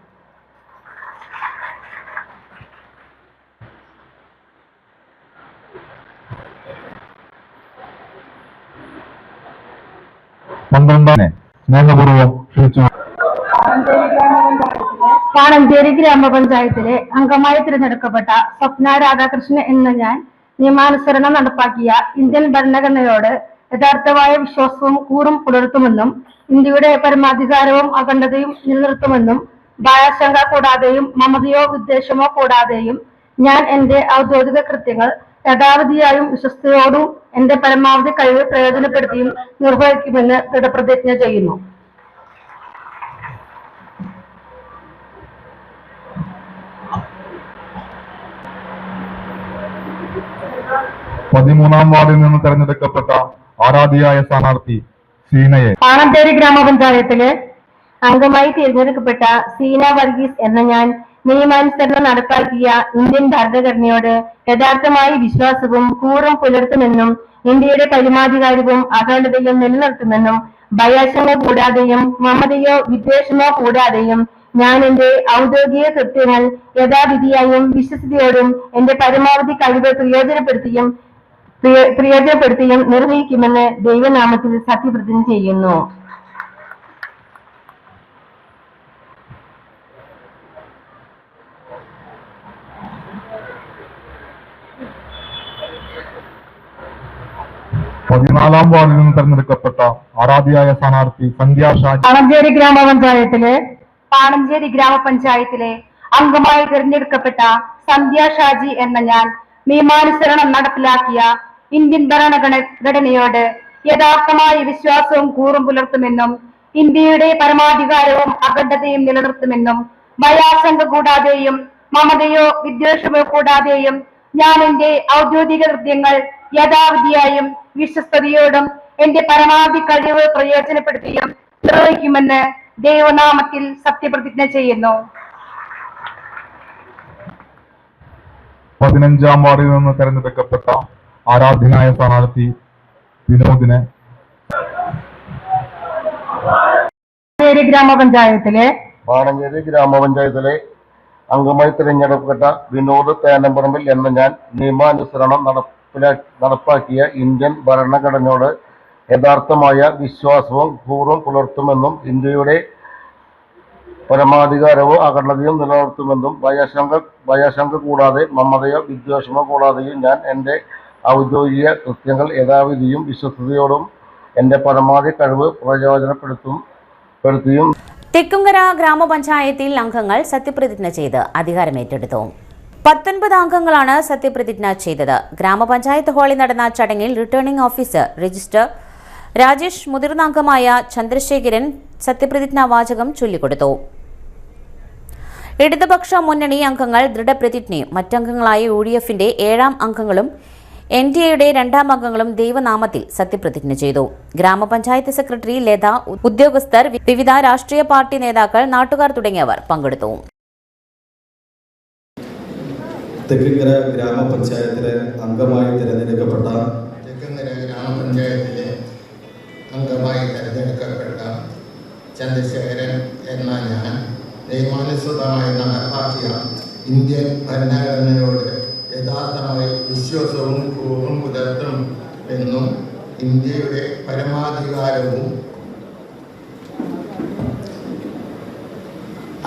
പാണഞ്ചേരി ഗ്രാമപഞ്ചായത്തിലെ അംഗമായി തിരഞ്ഞെടുക്കപ്പെട്ട സ്വപ്ന രാധാകൃഷ്ണൻ എന്ന ഞാൻ നിയമാനുസരണം നടപ്പാക്കിയ ഇന്ത്യൻ ഭരണഘടനയോട് യഥാർത്ഥമായ വിശ്വാസവും കൂറും പുലർത്തുമെന്നും ഇന്ത്യയുടെ പരമാധികാരവും അഖണ്ഡതയും നിലനിർത്തുമെന്നും ഭയാശങ്ക കൂടാതെയും മമതയോ വിദ്വേഷമോ കൂടാതെയും ഞാൻ എന്റെ ഔദ്യോഗിക കൃത്യങ്ങൾ യഥാവിധിയായും വിശ്വസ്തയോടും എന്റെ പരമാവധി കഴിവ് പ്രയോജനപ്പെടുത്തിയും നിർവഹിക്കുമെന്ന് ദൃഢപ്രതിജ്ഞ ചെയ്യുന്നു. പതിമൂന്നാം വാർഡിൽ നിന്ന് തെരഞ്ഞെടുക്കപ്പെട്ട ആരാധ്യയായ സ്ഥാനാർത്ഥി സീനയെ പാണഞ്ചേരി ഗ്രാമപഞ്ചായത്തിലെ അംഗമായി തിരഞ്ഞെടുക്കപ്പെട്ട സീന വർഗീസ് എന്ന ഞാൻ നിയമാനുസരണം നടപ്പാക്കിയ ഇന്ത്യൻ ഭരണഘടനയോട് യഥാർത്ഥമായി വിശ്വാസവും കൂറും പുലർത്തുമെന്നും ഇന്ത്യയുടെ പരമാധികാരവും അഖണ്ഡതയും നിലനിർത്തുമെന്നും ഭയാശങ്ക കൂടാതെയും മമതയോ വിദ്വേഷമോ കൂടാതെയും ഞാൻ എന്റെ ഔദ്യോഗിക കൃത്യങ്ങൾ യഥാവിധിയായും വിശ്വസ്തയോടും എന്റെ പരമാവധി കഴിവ് പ്രയോജനപ്പെടുത്തിയും നിർവഹിക്കുമെന്ന് ദൈവനാമത്തിൽ സത്യപ്രതിജ്ഞ ചെയ്യുന്നു. പതിനാലാം വാർഡിൽ നിന്ന് തെരഞ്ഞെടുക്കപ്പെട്ട ആരാധ്യയായ സ്ഥാനാർത്ഥി സന്ധ്യ ഷാജി പാണഞ്ചേരി ഗ്രാമപഞ്ചായത്തിലെ അംഗമായി തിരഞ്ഞെടുക്കപ്പെട്ട സന്ധ്യ ഷാജി എന്ന ഞാൻ നിയമാനുസരണം നടപ്പിലാക്കിയ ഇന്ത്യൻ ഭരണഘടനയോട് യഥാർത്ഥമായ വിശ്വാസവും കൂറും പുലർത്തുമെന്നും ഇന്ത്യയുടെ പരമാധികാരവും അഖണ്ഡതയും നിലനിർത്തുമെന്നും ഭയാശങ്ക കൂടാതെയും മമതയോ വിദ്വേഷമോ കൂടാതെയും ഞാൻ എന്റെ ഔദ്യോഗിക കൃത്യങ്ങൾ യഥാവിധിയായും വിശ്വസ്തയോടും എന്റെ പരമാവധി കഴിവ് പ്രയോജനപ്പെടുത്തിയും നിർവഹിക്കുമെന്ന് ദൈവനാമത്തിൽ സത്യപ്രതിജ്ഞ ചെയ്യുന്നു. 15-ാം വാർഡിൽ നിന്ന് തെരഞ്ഞെടുക്കപ്പെട്ട ആരാധ്യനായ സ്ഥാനാർത്ഥി വിനോദിനെ പാണഞ്ചേരി ഗ്രാമപഞ്ചായത്തിലെ അംഗമായി തിരഞ്ഞെടുക്കപ്പെട്ട വിനോദ് തേനമ്പറമ്പിൽ എന്ന ഞാൻ നിയമാനുസരണം നടപ്പാക്കിയ ഇന്ത്യൻ ഭരണഘടനയോട് യഥാർത്ഥമായ വിശ്വാസവും കൂറും പുലർത്തുമെന്നും ഇന്ത്യയുടെ പരമാധികാരവും അഖണ്ഡതയും നിലനിർത്തുമെന്നും ഭയാശങ്ക കൂടാതെ മമതയോ വിദ്വേഷമോ കൂടാതെയും ഞാൻ എന്റെ ഔദ്യോഗിക കൃത്യങ്ങൾ യഥാവിധിയും വിശ്വസ്തയോടും എൻ്റെ പരമാവധി കഴിവ് പ്രയോജനപ്പെടുത്തിയും തെക്കുംകര ഗ്രാമപഞ്ചായത്തിൽ അംഗങ്ങൾ സത്യപ്രതിജ്ഞ ചെയ്ത് അധികാരമേറ്റെടുത്തു. 19 അംഗങ്ങളാണ് സത്യപ്രതിജ്ഞ ചെയ്തത്. ഗ്രാമപഞ്ചായത്ത് ഹാളിൽ നടന്ന ചടങ്ങിൽ റിട്ടേണിംഗ് ഓഫീസർ രജിസ്റ്റർ രാജേഷ്, മുതിർന്ന അംഗമായ ചന്ദ്രശേഖരൻ സത്യപ്രതിജ്ഞാ വാചകം ചൊല്ലിക്കൊടുത്തു. ഇടതുപക്ഷ മുന്നണി അംഗങ്ങൾ ദൃഢപ്രതിജ്ഞയും മറ്റംഗങ്ങളായ UDFന്റെ 7 അംഗങ്ങളും NDAയുടെ 2 അംഗങ്ങളും ദൈവനാമത്തിൽ സത്യപ്രതിജ്ഞ ചെയ്തു. ഗ്രാമപഞ്ചായത്ത് സെക്രട്ടറി ലത, ഉദ്യോഗസ്ഥർ, വിവിധ രാഷ്ട്രീയ പാർട്ടി നേതാക്കൾ, നാട്ടുകാർ തുടങ്ങിയവർ പങ്കെടുത്തു. തെക്കുംകര ഗ്രാമപഞ്ചായത്തിലെ അംഗമായി തിരഞ്ഞെടുക്കപ്പെട്ട ചന്ദ്രശേഖരൻ എന്ന ഞാൻ നിയമാനുസൃതമായി നടപ്പാക്കിയ ഇന്ത്യൻ ഭരണഘടനയോട് യഥാർത്ഥമായി വിശ്വാസവും കൂറും പുലർത്തും എന്നും ഇന്ത്യയുടെ പരമാധികാരവും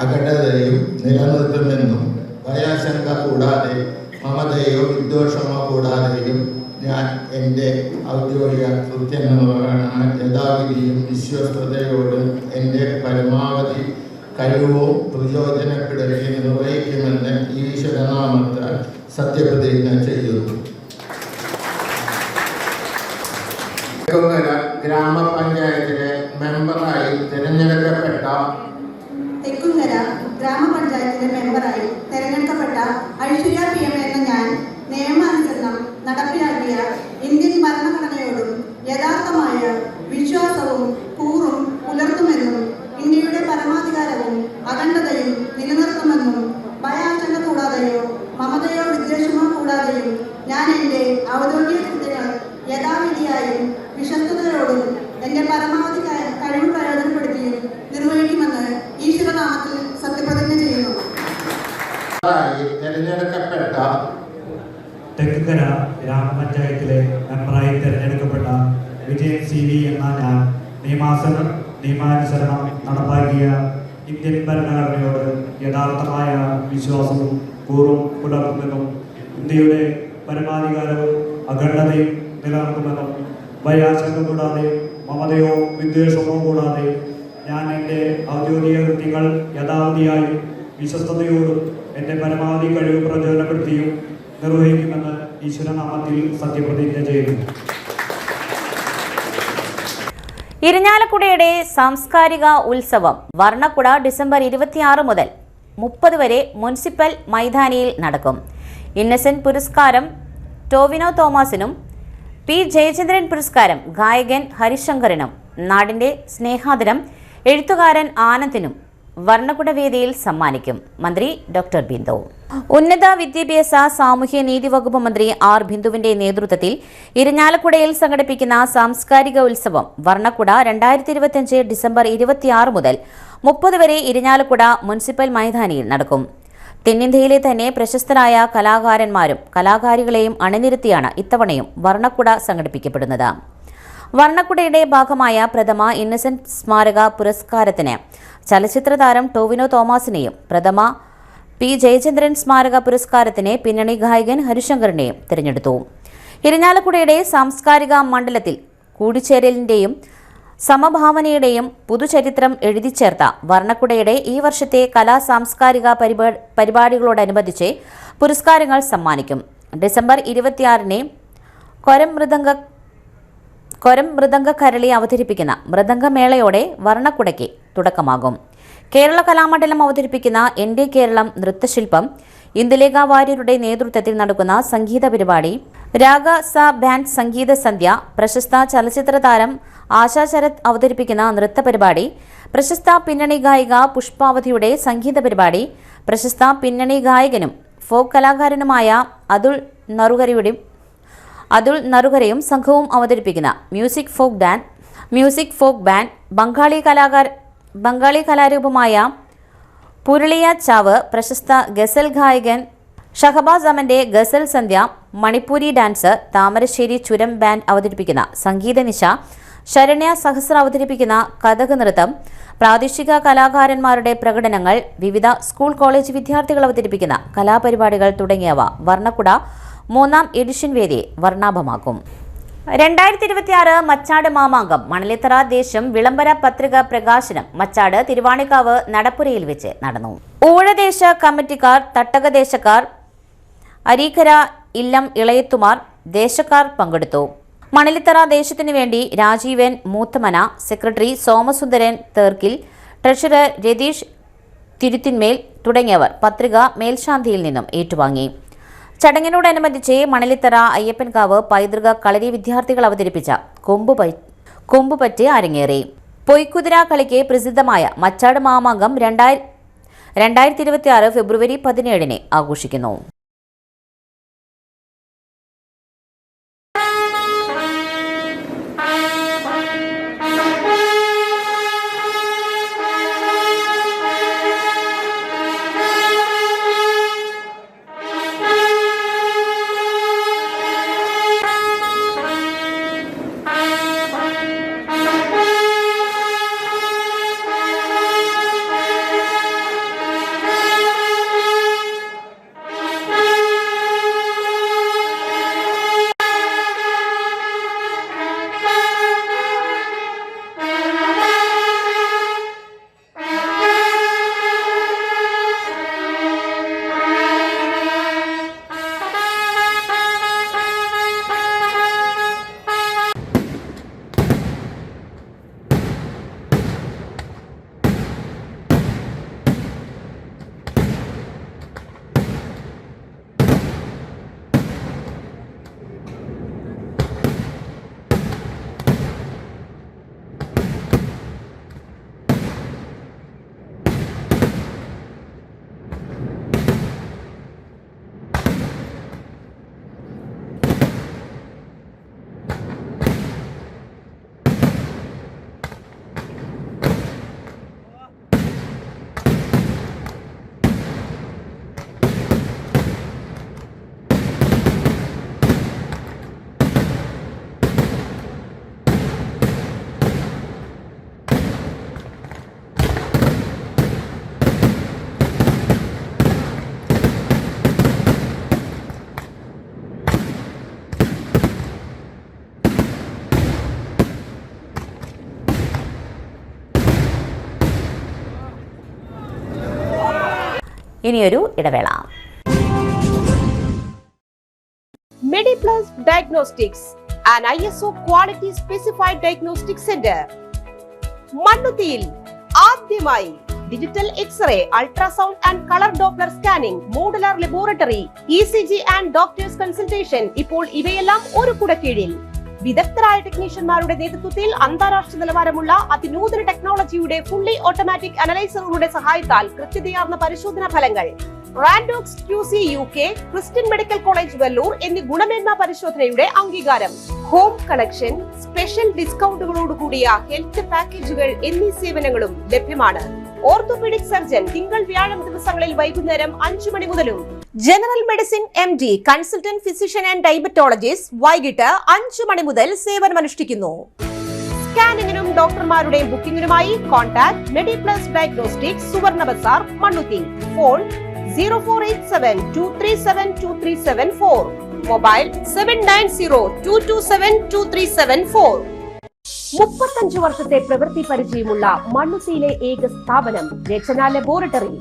അഖണ്ഡതയും നിലനിർത്തുമെന്നും ഭയാശങ്ക കൂടാതെ മമതയോ വിദ്വേഷമോ കൂടാതെയും ഞാൻ എൻ്റെ ഔദ്യോഗിക കൃത്യനിർവഹണം യഥാവിധിയും വിശ്വസ്തയോടും എൻ്റെ പരമാവധി കഴിവും പ്രയോജനപ്പെടുകയും നിർവഹിക്കുമെന്ന് ഈശ്വരനാമത്താൽ സത്യപ്രതിജ്ഞ ചെയ്യുന്നു. ഗ്രാമപഞ്ചായത്തിലെ മെമ്പറായി തിരഞ്ഞെടുക്കപ്പെട്ട തെക്കുംകര ഗ്രാമപഞ്ചായത്തിലെ മെമ്പറായി തിരഞ്ഞെടുക്കപ്പെട്ട ഐശ്വര്യ PM എന്ന ഞാൻ നിയമാനുസരണം നടപ്പിലാക്കിയ ഇന്ത്യൻ ഭരണഘടനയോടും യഥാർത്ഥമായ വിശ്വാസവും കൂറും പുലർത്തുമെന്നും ഇന്ത്യയുടെ പരമാധികാരവും അഖണ്ഡതയും നിലനിർത്തുമെന്നും ഭയാശങ്ക കൂടാതെയോ മമതയോ വിദ്വേഷമോ കൂടാതെയും ഞാൻ എൻ്റെ ഔദ്യോഗിക കൃത്യങ്ങൾ യഥാവിധിയായും വിശ്വസ്തയോടും എൻ്റെ പരമാവധി കഴിവ് പ്രയോജനപ്പെടുത്തിയും നിർവഹിക്കുമെന്ന് ഈശ്വരനാമത്തിൽ സത്യപ്രതിജ്ഞ ചെയ്യുന്നു. തിരഞ്ഞെടുക്കപ്പെട്ട തെക്കുംകര ഗ്രാമപഞ്ചായത്തിലെ മെമ്പറായി തിരഞ്ഞെടുക്കപ്പെട്ട വിജയൻ CV എന്ന ഞാൻ നിയമാനുസരണം നടപ്പാക്കിയ ഇന്ത്യൻ ഭരണഘടനയോട് യഥാർത്ഥമായ വിശ്വാസവും കൂറും പുലർത്തുമെന്നും ഇന്ത്യയുടെ പരമാധികാരവും അഖണ്ഡതയും നിലനിർത്തുമെന്നും ഭയാശങ്ക കൂടാതെ മമതയോ വിദ്വേഷമോ കൂടാതെ ഞാൻ എൻ്റെ ഔദ്യോഗിക കൃത്യങ്ങൾ യഥാവിധിയായും വിശ്വസ്തയോടും എൻ്റെ പരമാവധി കഴിവ് പ്രയോജനപ്പെടുത്തിയും നിർവഹിക്കുമെന്ന് ഈശ്വരനാമത്തിൽ സത്യപ്രതിജ്ഞ ചെയ്യുന്നു. ഇരിഞ്ഞാലക്കുടയുടെ സാംസ്കാരിക ഉത്സവം വർണ്ണക്കുട ഡിസംബർ 26 മുതൽ 30 വരെ മുനിസിപ്പൽ മൈതാനിയിൽ നടക്കും. ഇന്നസെന്റ് പുരസ്കാരം ടോവിനോ തോമസിനും P. ജയചന്ദ്രൻ പുരസ്കാരം ഗായകൻ ഹരിശങ്കറിനും നാടിന്റെ സ്നേഹാദരം എഴുത്തുകാരൻ ആനന്ദിനും വർണ്ണക്കുട വേദിയിൽ സമ്മാനിക്കും. മന്ത്രി ഡോക്ടർ ബിന്ദു. ഉന്നത വിദ്യാഭ്യാസ സാമൂഹ്യ നീതി വകുപ്പ് മന്ത്രി R. ബിന്ദുവിന്റെ നേതൃത്വത്തിൽ ഇരിഞ്ഞാലക്കുടയിൽ സംഘടിപ്പിക്കുന്ന സാംസ്കാരിക ഉത്സവം വർണ്ണക്കുട 2025 ഡിസംബർ 26 മുതൽ 30 വരെ ഇരിഞ്ഞാലക്കുട മുനിസിപ്പൽ മൈതാനിയിൽ നടക്കും. തെന്നിന്ത്യയിലെ തന്നെ പ്രശസ്തരായ കലാകാരന്മാരും കലാകാരികളെയും അണിനിരത്തിയാണ് ഇത്തവണയും വർണ്ണക്കുട സംഘടിപ്പിക്കപ്പെടുന്നത്. വർണ്ണക്കുടയുടെ ഭാഗമായ പ്രഥമ ഇന്നസെന്റ് സ്മാരക പുരസ്കാരത്തിന് ചലച്ചിത്ര താരം ടോവിനോ തോമസിനെയും പ്രഥമ P. ജയചന്ദ്രൻ സ്മാരക പുരസ്കാരത്തിന് പിന്നണി ഗായകൻ ഹരിശങ്കറിനെയും തിരഞ്ഞെടുത്തു. ഇരിഞ്ഞാലക്കുടയുടെ സാംസ്കാരിക മണ്ഡലത്തിൽ കൂടിച്ചേരലിന്റെയും സമഭാവനയുടെയും പുതുചരിത്രം എഴുതിച്ചേർത്ത വർണ്ണക്കുടയുടെ ഈ വർഷത്തെ കലാ സാംസ്കാരിക പരിപാടികളോടനുബന്ധിച്ച് പുരസ്കാരങ്ങൾ സമ്മാനിക്കും. ഡിസംബർ 26-ന് കൊരം മൃദംഗ കരളി അവതരിപ്പിക്കുന്ന മൃദംഗമേളയോടെ വർണ്ണക്കുടയ്ക്ക് തുടക്കമാകും. കേരള കലാമണ്ഡലം അവതരിപ്പിക്കുന്ന എൻ്റെ കേരളം നൃത്തശില്പം, ഇന്ദുലേഖ വാര്യരുടെ നേതൃത്വത്തിൽ നടക്കുന്ന സംഗീത പരിപാടി, രാഗ സ ബാൻഡ് സംഗീത സന്ധ്യ, പ്രശസ്ത ചലച്ചിത്ര താരം ആശാ ശരത് അവതരിപ്പിക്കുന്ന നൃത്ത പരിപാടി, പ്രശസ്ത പിന്നണി ഗായിക പുഷ്പാവതിയുടെ സംഗീത പരിപാടി, പ്രശസ്ത പിന്നണി ഗായകനും ഫോക്ക് കലാകാരനുമായ അതുൽ നറുകരയും സംഘവും അവതരിപ്പിക്കുന്ന മ്യൂസിക് ഫോക്ക് ബാൻഡ്, ബംഗാളി കലാരൂപമായ പുരളിയ ചാവ്, പ്രശസ്ത ഗസൽ ഗായകൻ ഷഹബാസ് അമന്റെ ഗസൽ സന്ധ്യ, മണിപ്പൂരി ഡാൻസ്, താമരശ്ശേരി ചുരം ബാൻഡ് അവതരിപ്പിക്കുന്ന സംഗീത നിശ, ശരണ്യ സഹസ്ര അവതരിപ്പിക്കുന്ന കഥക് നൃത്തം, പ്രാദേശിക കലാകാരന്മാരുടെ പ്രകടനങ്ങൾ, വിവിധ സ്കൂൾ കോളേജ് വിദ്യാർത്ഥികൾ അവതരിപ്പിക്കുന്ന കലാപരിപാടികൾ തുടങ്ങിയവ വർണ്ണക്കുട മൂന്നാം എഡിഷൻ വേദിയെ വർണ്ണാഭമാക്കും. 2026 മച്ചാട് മാമാങ്കം മണലിത്തറ ദേശം വിളംബര പത്രിക പ്രകാശനം മച്ചാട് തിരുവാണിക്കാവ് നടപ്പുരയിൽ വെച്ച് നടന്നു. ഊഴദേശ കമ്മിറ്റിക്കാർ, തട്ടകദേശക്കാർ, അരീക്കര ഇല്ലം ഇളയത്തുമാർ ദേശക്കാർ പങ്കെടുത്തു. മണലിത്തറ ദേശത്തിനു വേണ്ടി രാജീവൻ മൂത്തമന, സെക്രട്ടറി സോമസുന്ദരൻ തേർക്കിൽ, ട്രഷറർ രതീഷ് തിരുത്തിന്മേൽ തുടങ്ങിയവർ പത്രിക മേൽശാന്തിയിൽ നിന്നും ഏറ്റുവാങ്ങി. ചടങ്ങിനോടനുബന്ധിച്ച് മണലിത്തറ അയ്യപ്പൻകാവ് പൈതൃക കളരി വിദ്യാർത്ഥികൾ അവതരിപ്പിച്ച കൊമ്പുപറ്റ് അരങ്ങേറി. പൊയ്ക്കുതിര കളിക്ക് പ്രസിദ്ധമായ മച്ചാട് മാമാങ്കം 2026 ഫെബ്രുവരി 17 ആഘോഷിക്കുന്നു. ഇനിയൊരു ഇടവേള. Mediplus Diagnostics, an ISO quality specified diagnostic center. മണ്ണുത്തിയിൽ ആദ്യമായി digital x ray, ultrasound and colour doppler scanning, modular laboratory, ECG and doctors consultation. ഇപ്പോൾ ഇവയെല്ലാം ഒരു കുടക്കീഴിൽ. വിദഗ്ധരായ ടെക്നീഷ്യന്മാരുടെ നേതൃത്വത്തിൽ അന്താരാഷ്ട്ര നിലവാരമുള്ള അതിനൂതന ടെക്നോളജിയുടെ ഫുള്ളി ഓട്ടോമാറ്റിക് അനലൈസറുകളുടെ സഹായത്താൽ കൃത്യതയാർന്ന പരിശോധനാ ഫലങ്ങൾ. റാൻഡോക്സ് QC UK, Christian medical college Vellore എന്നീ ഗുണമേന്മ പരിശോധനയുടെ അംഗീകാരം. ഹോം കണക്ഷൻ, സ്പെഷ്യൽ ഡിസ്കൗണ്ടുകളോടുകൂടിയ ഹെൽത്ത് പാക്കേജുകൾ എന്നീ സേവനങ്ങളും ലഭ്യമാണ്. ഓർത്തോപീഡിക് സർജൻ തിങ്കൾ വ്യാഴം ദിവസങ്ങളിൽ വൈകുന്നേരം 5 മണി മുതലും general medicine MD, consultant physician and diabetologist വൈകിട്ട് 5 മണി മുതൽ സേവനമനുഷ്ഠിക്കുന്നു. സ്കാനിങ്ങിനും ഡോക്ടർമാരുടെയും ബുക്കിംഗിനുമായി കോൺടാക്ട് മെഡിപ്ലസ് ഡയഗ്നോസ്റ്റിക്സ്, സുവർണ ബസാർ, മണ്ണുത്തി. Phone 0487237237 mobile 7902272374. 35 വർഷത്തെ പ്രവൃത്തി പരിചയമുള്ള മണ്ണുത്തിയിലെ ഏക സ്ഥാപനം Rachana laboratory.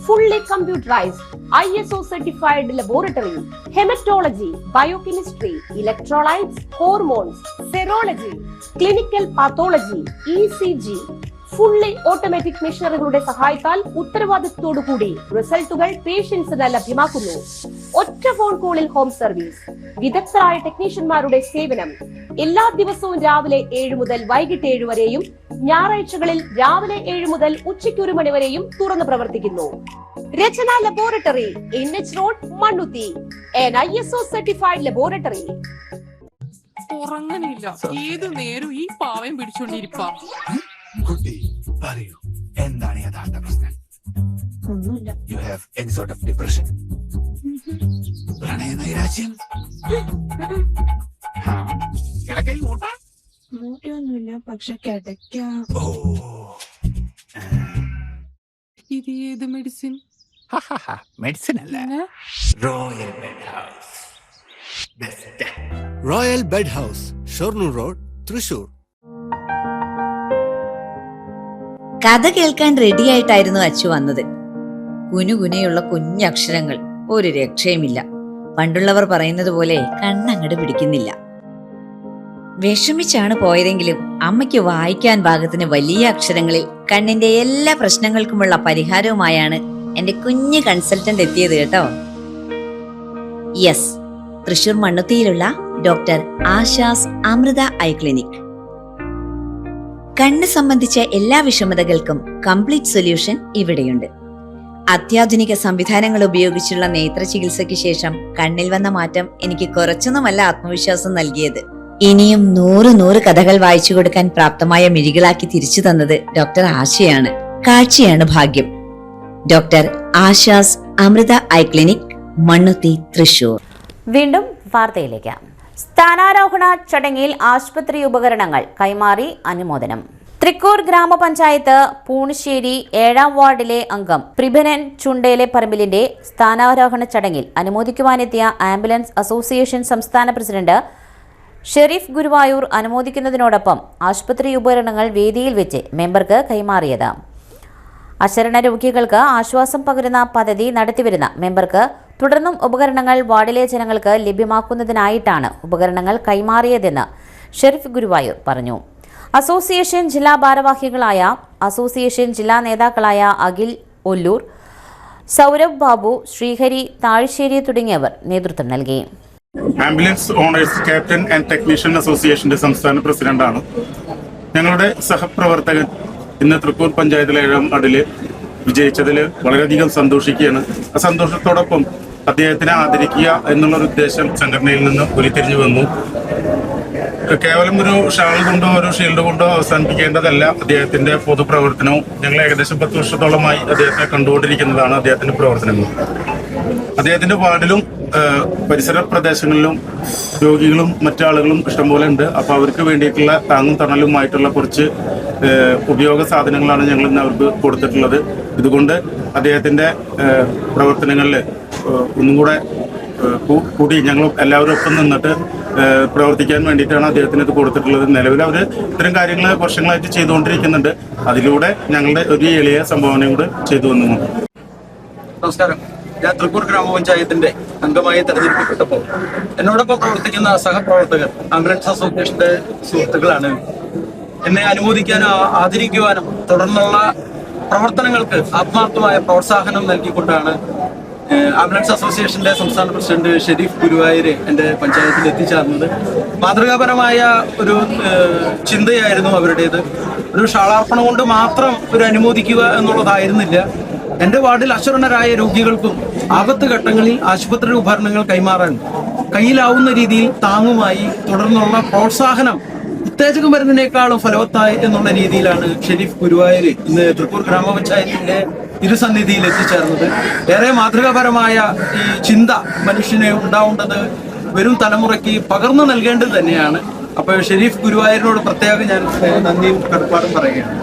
Fully computerised ISO certified laboratory. Haematology, biochemistry, electrolytes, hormones, serology, clinical pathology, ECG. Fully automatic മെഷീനറികളുടെ സഹായത്താൽ ഉത്തരവാദിത്വത്തോടുകൂടി റിസൾട്ടുകൾ പേഷ്യൻസിന് ലഭ്യമാക്കുന്നു. ഒറ്റ ഫോൺ കോളിൽ ഹോം സർവീസ്. വിദഗ്ധരായ ടെക്നീഷ്യന്മാരുടെ സേവനം. എല്ലാ ദിവസവും രാവിലെ 7 മുതൽ വൈകിട്ട് 7 വരെയും ഞായറാഴ്ചകളിൽ രാവിലെ 7 മുതൽ ഉച്ചയ്ക്ക് 1 മണി വരെയും തുറന്നു പ്രവർത്തിക്കുന്നു. Rachana laboratory, NH road, Mannuthy. an ISO certified laboratory. ഉറങ്ങണില്ല, ഏതു നേരം ഈ പാവം പിടിച്ചോണ്ടിരിപ്പാ. കുട്ടി പറയൂ, എന്താണ് യഥാർത്ഥ പ്രശ്നം? ഒന്നുമില്ല. You have any sort of depression? പ്രണയ നൈരാശ്യം? കിടക്കയിൽ മൂട്ട? മൂട്ടയൊന്നുമില്ല, പക്ഷെ കിടക്കാം. ഇത് ഏത് മെഡിസിൻ? മെഡിസിൻ അല്ല, royal bed house. Royal bed house, Shoranur road, Thrissur. കഥ കേൾക്കാൻ റെഡിയായിട്ടായിരുന്നു അച്ചു വന്നത്. കുനുകുനയുള്ള കുഞ്ഞക്ഷരങ്ങൾ, ഒരു രക്ഷയുമില്ല. പണ്ടുള്ളവർ പറയുന്നത് പോലെ കണ്ണങ്ങട് പിടിക്കുന്നില്ല. വിഷമിച്ചാണ് പോയതെങ്കിലും അമ്മയ്ക്ക് വായിക്കാൻ പാകത്തിന് വലിയ അക്ഷരങ്ങളിൽ കണ്ണിന്റെ എല്ലാ പ്രശ്നങ്ങൾക്കുമുള്ള പരിഹാരവുമായാണ് എന്റെ കുഞ്ഞു കൺസൾട്ടന്റ് എത്തിയത് കേട്ടോ. യെസ്, തൃശൂർ മണ്ണുത്തിയിലുള്ള doctor Asha's Amrita eye clinic. കണ്ണ് സംബന്ധിച്ച എല്ലാ വിഷമതകൾക്കും കംപ്ലീറ്റ് സൊല്യൂഷൻ ഇവിടെയുണ്ട്. അത്യാധുനിക സംവിധാനങ്ങൾ ഉപയോഗിച്ചുള്ള നേത്ര ചികിത്സയ്ക്ക് ശേഷം കണ്ണിൽ വന്ന മാറ്റം എനിക്ക് കുറച്ചൊന്നുമല്ല ആത്മവിശ്വാസം നൽകിയത്. ഇനിയും 100 കഥകൾ വായിച്ചു കൊടുക്കാൻ പ്രാപ്തമായ മിഴികളാക്കി തിരിച്ചു തന്നത് ഡോക്ടർ ആശയാണ്. കാഴ്ചയാണ് ഭാഗ്യം. Doctor Asha's Amrita eye clinic, Mannuthy, Thrissur. വീണ്ടും വാർത്തയിലേക്ക്. സ്ഥാനാരോഹണ ചടങ്ങിൽ ആശുപത്രി ഉപകരണങ്ങൾ കൈമാറി അനുമോദനം. തൃക്കൂർ ഗ്രാമപഞ്ചായത്ത് പൂണിശ്ശേരി 7ാം വാർഡിലെ അംഗം പ്രിഭനൻ ചുണ്ടേലെ പറമ്പിലിന്റെ സ്ഥാനാരോഹണ ചടങ്ങിൽ അനുമോദിക്കുവാനെത്തിയ ആംബുലൻസ് അസോസിയേഷൻ സംസ്ഥാന പ്രസിഡന്റ് ഷെരീഫ് ഗുരുവായൂർ അനുമോദിക്കുന്നതിനോടൊപ്പം ആശുപത്രി ഉപകരണങ്ങൾ വേദിയിൽ വെച്ച് മെമ്പർക്ക് കൈമാറിയത്. അശരണ രോഗികൾക്ക് ആശ്വാസം പകരുന്ന പദ്ധതി നടത്തിവരുന്ന മെമ്പർക്ക് തുടർന്നും ഉപകരണങ്ങൾ വാർഡിലെ ജനങ്ങൾക്ക് ലഭ്യമാക്കുന്നതിനായിട്ടാണ് ഉപകരണങ്ങൾ കൈമാറിയതെന്ന് ഷെരീഫ് ഗുരുവായൂർ പറഞ്ഞു. അസോസിയേഷൻ ജില്ലാ ഭാരവാഹികളായ അസോസിയേഷൻ ജില്ലാ നേതാക്കളായ അഖിൽ ഒല്ലൂർ, സൗരഭ് ബാബു, ശ്രീഹരി താഴ്ശ്ശേരി തുടങ്ങിയവർ നേതൃത്വം നൽകി. Ambulance owners captain and technician അസോസിയേഷന്റെ സംസ്ഥാന പ്രസിഡന്റാണ്. ഞങ്ങളുടെ സഹപ്രവർത്തകൻ ഇന്ന് തൃക്കൂർ പഞ്ചായത്തിലെ 7ാം വാർഡിൽ വിജയിച്ചതിൽ വളരെയധികം സന്തോഷിക്കുകയാണ്. ആ സന്തോഷത്തോടൊപ്പം അദ്ദേഹത്തിനെ ആദരിക്കുക എന്നുള്ളൊരു ഉദ്ദേശം സംഘടനയിൽ നിന്ന് ഉരുത്തിരിഞ്ഞു വന്നു. കേവലം ഒരു ഷാൾ കൊണ്ടോ ഒരു ഷീൽഡ് കൊണ്ടോ അവസാനിപ്പിക്കേണ്ടതല്ല അദ്ദേഹത്തിന്റെ പൊതുപ്രവർത്തനവും. ഞങ്ങൾ ഏകദേശം 10 വർഷത്തോളമായി അദ്ദേഹത്തെ കണ്ടുകൊണ്ടിരിക്കുന്നതാണ് അദ്ദേഹത്തിന്റെ പ്രവർത്തനങ്ങൾ. അദ്ദേഹത്തിന്റെ വാർഡിലും പരിസര പ്രദേശങ്ങളിലും രോഗികളും മറ്റാളുകളും ഇഷ്ടംപോലെ ഉണ്ട്. അപ്പോൾ അവർക്ക് വേണ്ടിയിട്ടുള്ള താങ്ങും തണലുമായിട്ടുള്ള കുറച്ച് ഉപയോഗ സാധനങ്ങളാണ് ഞങ്ങൾ ഇന്ന് അവർക്ക് കൊടുത്തിട്ടുള്ളത്. ഇതുകൊണ്ട് അദ്ദേഹത്തിന്റെ പ്രവർത്തനങ്ങളിൽ ഒന്നും കൂടി ഞങ്ങൾ എല്ലാവരും ഒപ്പം നിന്നിട്ട് പ്രവർത്തിക്കാൻ വേണ്ടിയിട്ടാണ് അദ്ദേഹത്തിന് ഇത് കൊടുത്തിട്ടുള്ളത്. നിലവിൽ അവർ ഇത്തരം കാര്യങ്ങൾ വർഷങ്ങളായിട്ട് ചെയ്തുകൊണ്ടിരിക്കുന്നുണ്ട്. അതിലൂടെ ഞങ്ങളുടെ ഒരു എളിയ സംഭാവനയും കൂടെ ചെയ്തു വന്നു. നമസ്കാരം. ഞാൻ തൃക്കൂർ ഗ്രാമപഞ്ചായത്തിന്റെ അംഗമായി തെരഞ്ഞെടുക്കപ്പെട്ടപ്പോൾ എന്നോടൊപ്പം പ്രവർത്തിക്കുന്ന സഹപ്രവർത്തകർ ആംബുലൻസ് അസോസിയേഷന്റെ സുഹൃത്തുക്കളാണ്. എന്നെ അനുമോദിക്കാനും ആദരിക്കുവാനും തുടർന്നുള്ള പ്രവർത്തനങ്ങൾക്ക് ആത്മാർത്ഥമായ പ്രോത്സാഹനം നൽകിക്കൊണ്ടാണ് ആംബുലൻസ് അസോസിയേഷന്റെ സംസ്ഥാന പ്രസിഡന്റ് ഷെരീഫ് ഗുരുവായൂര് എന്റെ പഞ്ചായത്തിൽ എത്തിച്ചേർന്നത്. മാതൃകാപരമായ ഒരു ചിന്തയായിരുന്നു അവരുടേത്. ഒരു ഷാളാർപ്പണം കൊണ്ട് മാത്രം ഒരു അനുമോദിക്കുക എന്നുള്ളതായിരുന്നില്ല. എന്റെ വാർഡിൽ അശരണരായ രോഗികൾക്കും ആപത്ത് ഘട്ടങ്ങളിൽ ആശുപത്രി ഉപകരണങ്ങൾ കൈമാറാൻ കയ്യിലാവുന്ന രീതിയിൽ താങ്ങുമായി തുടർന്നുള്ള പ്രോത്സാഹനം ഉത്തേജക മരുന്നിനേക്കാളും ഫലവത്തായി എന്നുള്ള രീതിയിലാണ് ഷെരീഫ് ഗുരുവായൂര് ഇന്ന് തൃക്കൂർ ഗ്രാമപഞ്ചായത്തിന്റെ ഇരുസന്നിധിയിൽ എത്തിച്ചേർന്നത്. ഏറെ മാതൃകാപരമായ ഈ ചിന്ത മനുഷ്യനെ ഉണ്ടാവേണ്ടത് വരും തലമുറയ്ക്ക് പകർന്നു നൽകേണ്ടത് തന്നെയാണ്. അപ്പോൾ ഷെരീഫ് ഗുരുവായൂരിനോട് പ്രത്യേകം ഞാൻ നന്ദിയും കടപ്പാടും പറയുകയാണ്.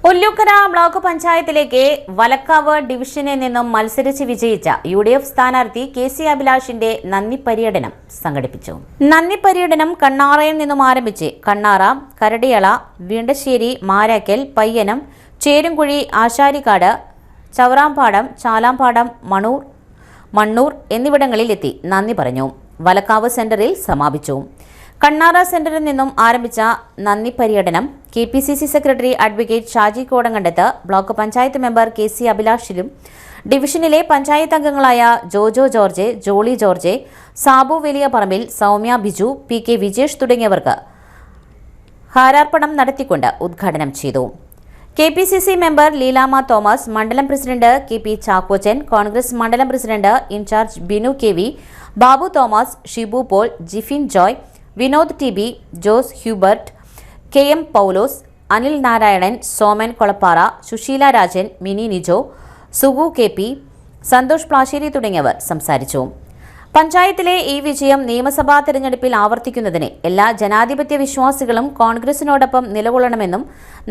ഒല്ലൂക്കര ബ്ലോക്ക് പഞ്ചായത്തിലേക്ക് വലക്കാവ് ഡിവിഷനിൽ നിന്നും മത്സരിച്ച് വിജയിച്ച UDF സ്ഥാനാർത്ഥി KC അഭിലാഷിന്റെ നന്ദി പര്യടനം സംഘടിപ്പിച്ചു. നന്ദി പര്യടനം കണ്ണാറയിൽ നിന്നും ആരംഭിച്ച് കണ്ണാറ, കരടിയള, വീണ്ടശ്ശേരി, മാരാക്കൽ, പയ്യനം, ചേരുംകുഴി, ആശാരിക്കാട്, ചവറാംപാടം, ചാലാംപാടം, മണ്ണൂർ എന്നിവിടങ്ങളിൽ എത്തി നന്ദി പറഞ്ഞു. വലക്കാവ് സെന്ററിൽ സമാപിച്ചു. കണ്ണാറ സെന്ററിൽ നിന്നും ആരംഭിച്ച നന്ദി പര്യടനം KPCC secretary advocate Shaji Kodankandath, block panchayat member KC അഭിലാഷിലും ഡിവിഷനിലെ പഞ്ചായത്ത് അംഗങ്ങളായ ജോജോ ജോർജ്, ജോളി ജോർജ്, സാബു വലിയ പറമ്പിൽ, സൗമ്യ ബിജു, PK വിജേഷ് തുടങ്ങിയവർക്ക് ഹാരാർപ്പണം നടത്തിക്കൊണ്ട് ഉദ്ഘാടനം ചെയ്തു. KPCC മെമ്പർ ലീലാമ തോമസ്, മണ്ഡലം പ്രസിഡന്റ് KP ചാക്കോച്ചൻ, കോൺഗ്രസ് മണ്ഡലം president in charge Binu KV, Babu Thomas, Shibu Paul, Jifin Joy, Vinod TB, Jose Hubert, KM Paulose, Anil Narayanan, Soman Kolappara, Susheela Rajan, Mini Nijo, Sugu KP, Santhosh Plassery തുടങ്ങിയവർ സംസാരിച്ചു. പഞ്ചായത്തിലെ ഈ വിജയം നിയമസഭാ തെരഞ്ഞെടുപ്പിൽ ആവർത്തിക്കുന്നതിന് എല്ലാ ജനാധിപത്യ വിശ്വാസികളും കോൺഗ്രസിനോടൊപ്പം നിലകൊള്ളണമെന്നും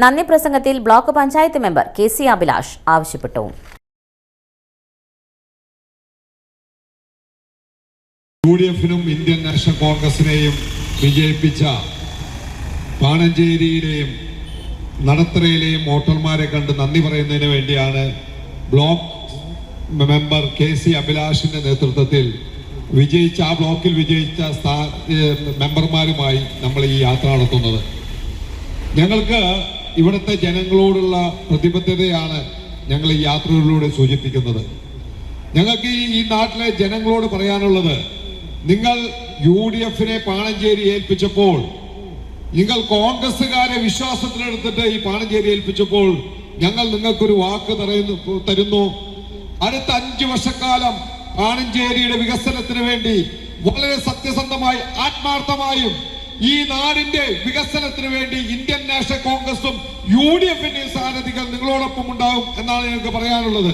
നന്ദി പ്രസംഗത്തിൽ block panchayat member KC Abhilash ആവശ്യപ്പെട്ടു. UDF-നും ഇന്ത്യൻ നാഷണൽ കോൺഗ്രസിനെയും വിജയിപ്പിച്ച പാണഞ്ചേരിയിലെയും നടത്തറയിലെയും വോട്ടർമാരെ കണ്ട് നന്ദി പറയുന്നതിന് വേണ്ടിയാണ് ബ്ലോക്ക് മെമ്പർ KC അഭിലാഷിന്റെ നേതൃത്വത്തിൽ ആ ബ്ലോക്കിൽ വിജയിച്ച മെമ്പർമാരുമായി നമ്മൾ ഈ യാത്ര നടത്തുന്നത്. ഞങ്ങൾക്ക് ഇവിടുത്തെ ജനങ്ങളോടുള്ള പ്രതിബദ്ധതയാണ് ഞങ്ങൾ ഈ യാത്രകളിലൂടെ സൂചിപ്പിക്കുന്നത്. ഞങ്ങൾക്ക് ഈ നാട്ടിലെ ജനങ്ങളോട് പറയാനുള്ളത്, നിങ്ങൾ UDF-നെ പാണഞ്ചേരി ഏൽപ്പിച്ചപ്പോൾ, നിങ്ങൾ കോൺഗ്രസ്സുകാരെ വിശ്വാസത്തിലെടുത്തിട്ട് ഈ പാണഞ്ചേരി ഏൽപ്പിച്ചപ്പോൾ ഞങ്ങൾ നിങ്ങൾക്കൊരു വാക്ക് തരുന്നു. അടുത്ത 5 വർഷക്കാലം പാണഞ്ചേരിയുടെ വികസനത്തിന് വേണ്ടി വളരെ സത്യസന്ധമായി ആത്മാർത്ഥമായും ഈ നാടിന്റെ വികസനത്തിന് വേണ്ടി ഇന്ത്യൻ നാഷണൽ കോൺഗ്രസും UDF-ന്റെയും സാരഥികൾ നിങ്ങളോടൊപ്പം ഉണ്ടാകും എന്നാണ് ഞങ്ങൾക്ക് പറയാനുള്ളത്.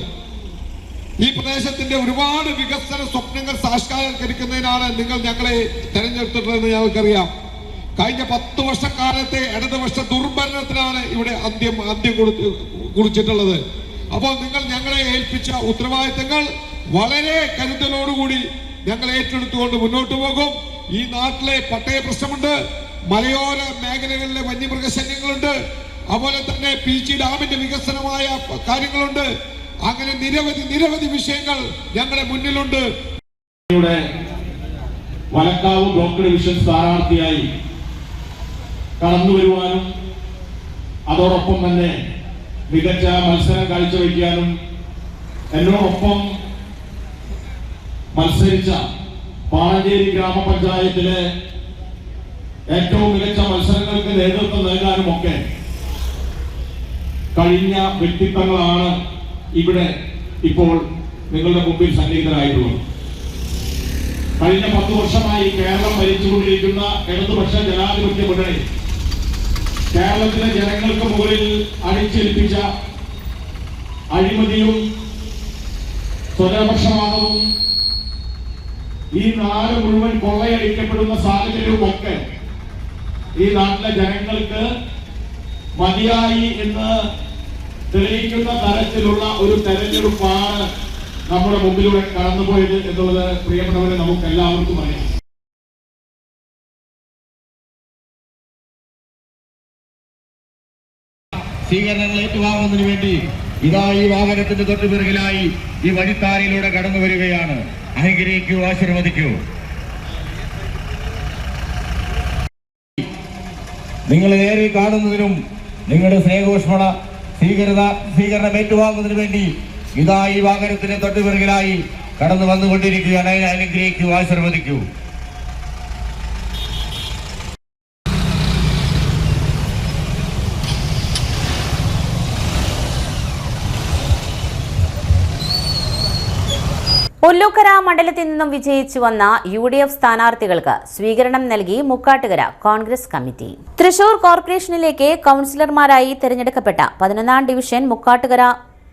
ഈ പ്രദേശത്തിന്റെ ഒരുപാട് വികസന സ്വപ്നങ്ങൾ സാക്ഷാത്കരിക്കുന്നതിനാണ് നിങ്ങൾ ഞങ്ങളെ തെരഞ്ഞെടുത്തിട്ടുള്ളതെന്ന് ഞങ്ങൾക്കറിയാം. കഴിഞ്ഞ 10 വർഷക്കാലത്തെ ഇടതുപക്ഷ ദുർഭരണത്തിനാണ് ഇവിടെ അന്ത്യം കുറിച്ചിട്ടുള്ളത്. അപ്പോൾ നിങ്ങൾ ഞങ്ങളെ ഏൽപ്പിച്ച ഉത്തരവാദിത്തങ്ങൾ വളരെ കരുതലോടുകൂടി ഞങ്ങൾ ഏറ്റെടുത്തുകൊണ്ട് മുന്നോട്ട് പോകും. ഈ നാട്ടിലെ പട്ടയ പ്രശ്നമുണ്ട്, മലയോര മേഖലകളിലെ വന്യമൃഗശല്യങ്ങളുണ്ട്, അതുപോലെ തന്നെ PG ഡാമിന്റെ വികസനമായ കാര്യങ്ങളുണ്ട്. അങ്ങനെ നിരവധി വിഷയങ്ങൾ ഞങ്ങളുടെ മുന്നിലുണ്ട്. വലക്കാവ് ബ്ലോക്ക് ഡിവിഷൻ സ്ഥാനാർത്ഥിയായി കടന്നു വരുവാനും അതോടൊപ്പം തന്നെ മികച്ച മത്സരം കാഴ്ചവെക്കാനും എന്നോടൊപ്പം മത്സരിച്ച പാണഞ്ചേരി ഗ്രാമപഞ്ചായത്തിലെ ഏറ്റവും മികച്ച മത്സരങ്ങൾക്ക് നേതൃത്വം നൽകാനുമൊക്കെ കഴിഞ്ഞ വ്യക്തിത്വങ്ങളാണ് ഇവിടെ ഇപ്പോൾ നിങ്ങളുടെ മുമ്പിൽ സന്നിഹിതരായിട്ടുള്ളത്. കഴിഞ്ഞ 10 വർഷമായി കേരളം ഭരിച്ചുകൊണ്ടിരിക്കുന്ന ഇടതുപക്ഷ ജനാധിപത്യ മുന്നണി കേരളത്തിലെ ജനങ്ങൾക്ക് മുകളിൽ അടിച്ചേൽപ്പിച്ച അഴിമതിയും സ്വജനപക്ഷപാതവും ഈ നാട് മുഴുവൻ കൊള്ളയടിക്കപ്പെടുന്ന സാഹചര്യവും ഒക്കെ ഈ നാട്ടിലെ ജനങ്ങൾക്ക് മതിയായി എന്ന് തെളിയിക്കുന്ന തരത്തിലുള്ള ഒരു തെരഞ്ഞെടുപ്പാണ് നമ്മുടെ മുമ്പിലൂടെ കടന്നുപോയത് എന്നുള്ളത് പ്രിയപ്പെട്ടവരെ നമുക്ക് എല്ലാവർക്കും അറിയാം. സ്വീകരണങ്ങൾ ഏറ്റുവാങ്ങുന്നതിന് വേണ്ടി ഇതാ ഈ വാഹനത്തിന്റെ തൊട്ടുപിറകിലായി ഈ വഴിത്താരയിലൂടെ കടന്നു വരികയാണ്. അനുഗ്രഹിക്കൂ, ആശീർവദിക്കൂ. നിങ്ങൾ നേരിൽ കാണുന്നതിനും നിങ്ങളുടെ സ്നേഹോഷ്മണ സ്വീകരണം ഏറ്റുവാങ്ങുന്നതിന് വേണ്ടി ഇതാ ഈ വാഹനത്തിന്റെ തൊട്ടുപിറകിലായി കടന്നു വന്നുകൊണ്ടിരിക്കുകയാണ്. അനുഗ്രഹിക്കൂ, ആശീർവദിക്കൂ. ഒല്ലൂക്കര മണ്ഡലത്തിൽ നിന്നും വിജയിച്ചു വന്ന UDF സ്ഥാനാർത്ഥികൾക്ക് സ്വീകരണം നൽകി മുക്കാട്ടുകര കോൺഗ്രസ് കമ്മിറ്റി. തൃശൂർ കോർപ്പറേഷനിലേക്ക് കൌൺസിലർമാരായി തെരഞ്ഞെടുക്കപ്പെട്ട 11ാം ഡിവിഷൻ മുക്കാട്ടുകര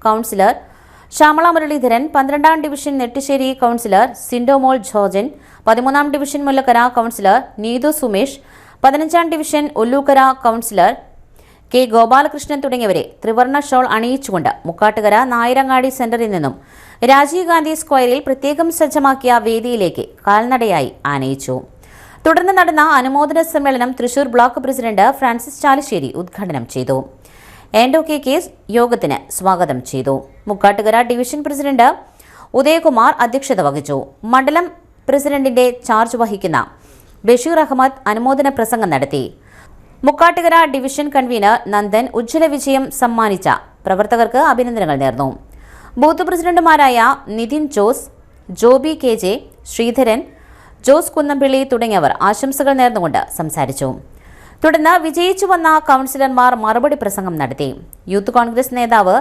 കൌൺസിലർ ശ്യാമള മുരളീധരൻ, 12ാം ഡിവിഷൻ നെട്ടിശ്ശേരി കൌൺസിലർ സിൻഡോമോൾ ജോർജൻ, 13ാം ഡിവിഷൻ മുല്ലക്കര കൌൺസിലർ നീതു സുമേഷ്, 15ാം division Ollukkara councillor K. Gopalakrishnan തുടങ്ങിയവരെ ത്രിവർണ്ണ ഷോൾ അണിയിച്ചുകൊണ്ട് മുക്കാട്ടുകര നായരങ്ങാടി സെന്ററിൽ നിന്നും രാജീവ് ഗാന്ധി സ്ക്വയറിൽ പ്രത്യേകം സജ്ജമാക്കിയ വേദിയിലേക്ക് കാൽനടയായി ആനയിച്ചു. തുടർന്ന് നടന്ന അനുമോദന സമ്മേളനം Thrissur block president Francis Chalissery ഉദ്ഘാടനം ചെയ്തു. KK യോഗത്തിന് സ്വാഗതം ചെയ്തു. മുക്കാട്ടുകര ഡിവിഷൻ പ്രസിഡന്റ് ഉദയകുമാർ അധ്യക്ഷത വഹിച്ചു. മണ്ഡലം പ്രസിഡന്റിന്റെ ചാർജ് വഹിക്കുന്ന ബഷീർ അഹമ്മദ് അനുമോദന പ്രസംഗം നടത്തി. മുക്കാട്ടുകര ഡിവിഷൻ കൺവീനർ നന്ദൻ ഉജ്ജ്വല വിജയം സമ്മാനിച്ച പ്രവർത്തകർക്ക് അഭിനന്ദനങ്ങൾ നേർന്നു. ബൂത്ത് പ്രസിഡന്റുമാരായ നിതിൻ ജോസ്, ജോബി KJ, ശ്രീധരൻ, ജോസ് കുന്നംപിള്ളി തുടങ്ങിയവർ ആശംസകൾ നേർന്നുകൊണ്ട് സംസാരിച്ചു. തുടർന്ന് വിജയിച്ചു വന്ന കൌൺസിലർമാർ മറുപടി പ്രസംഗം നടത്തി. യൂത്ത് കോൺഗ്രസ് നേതാവ്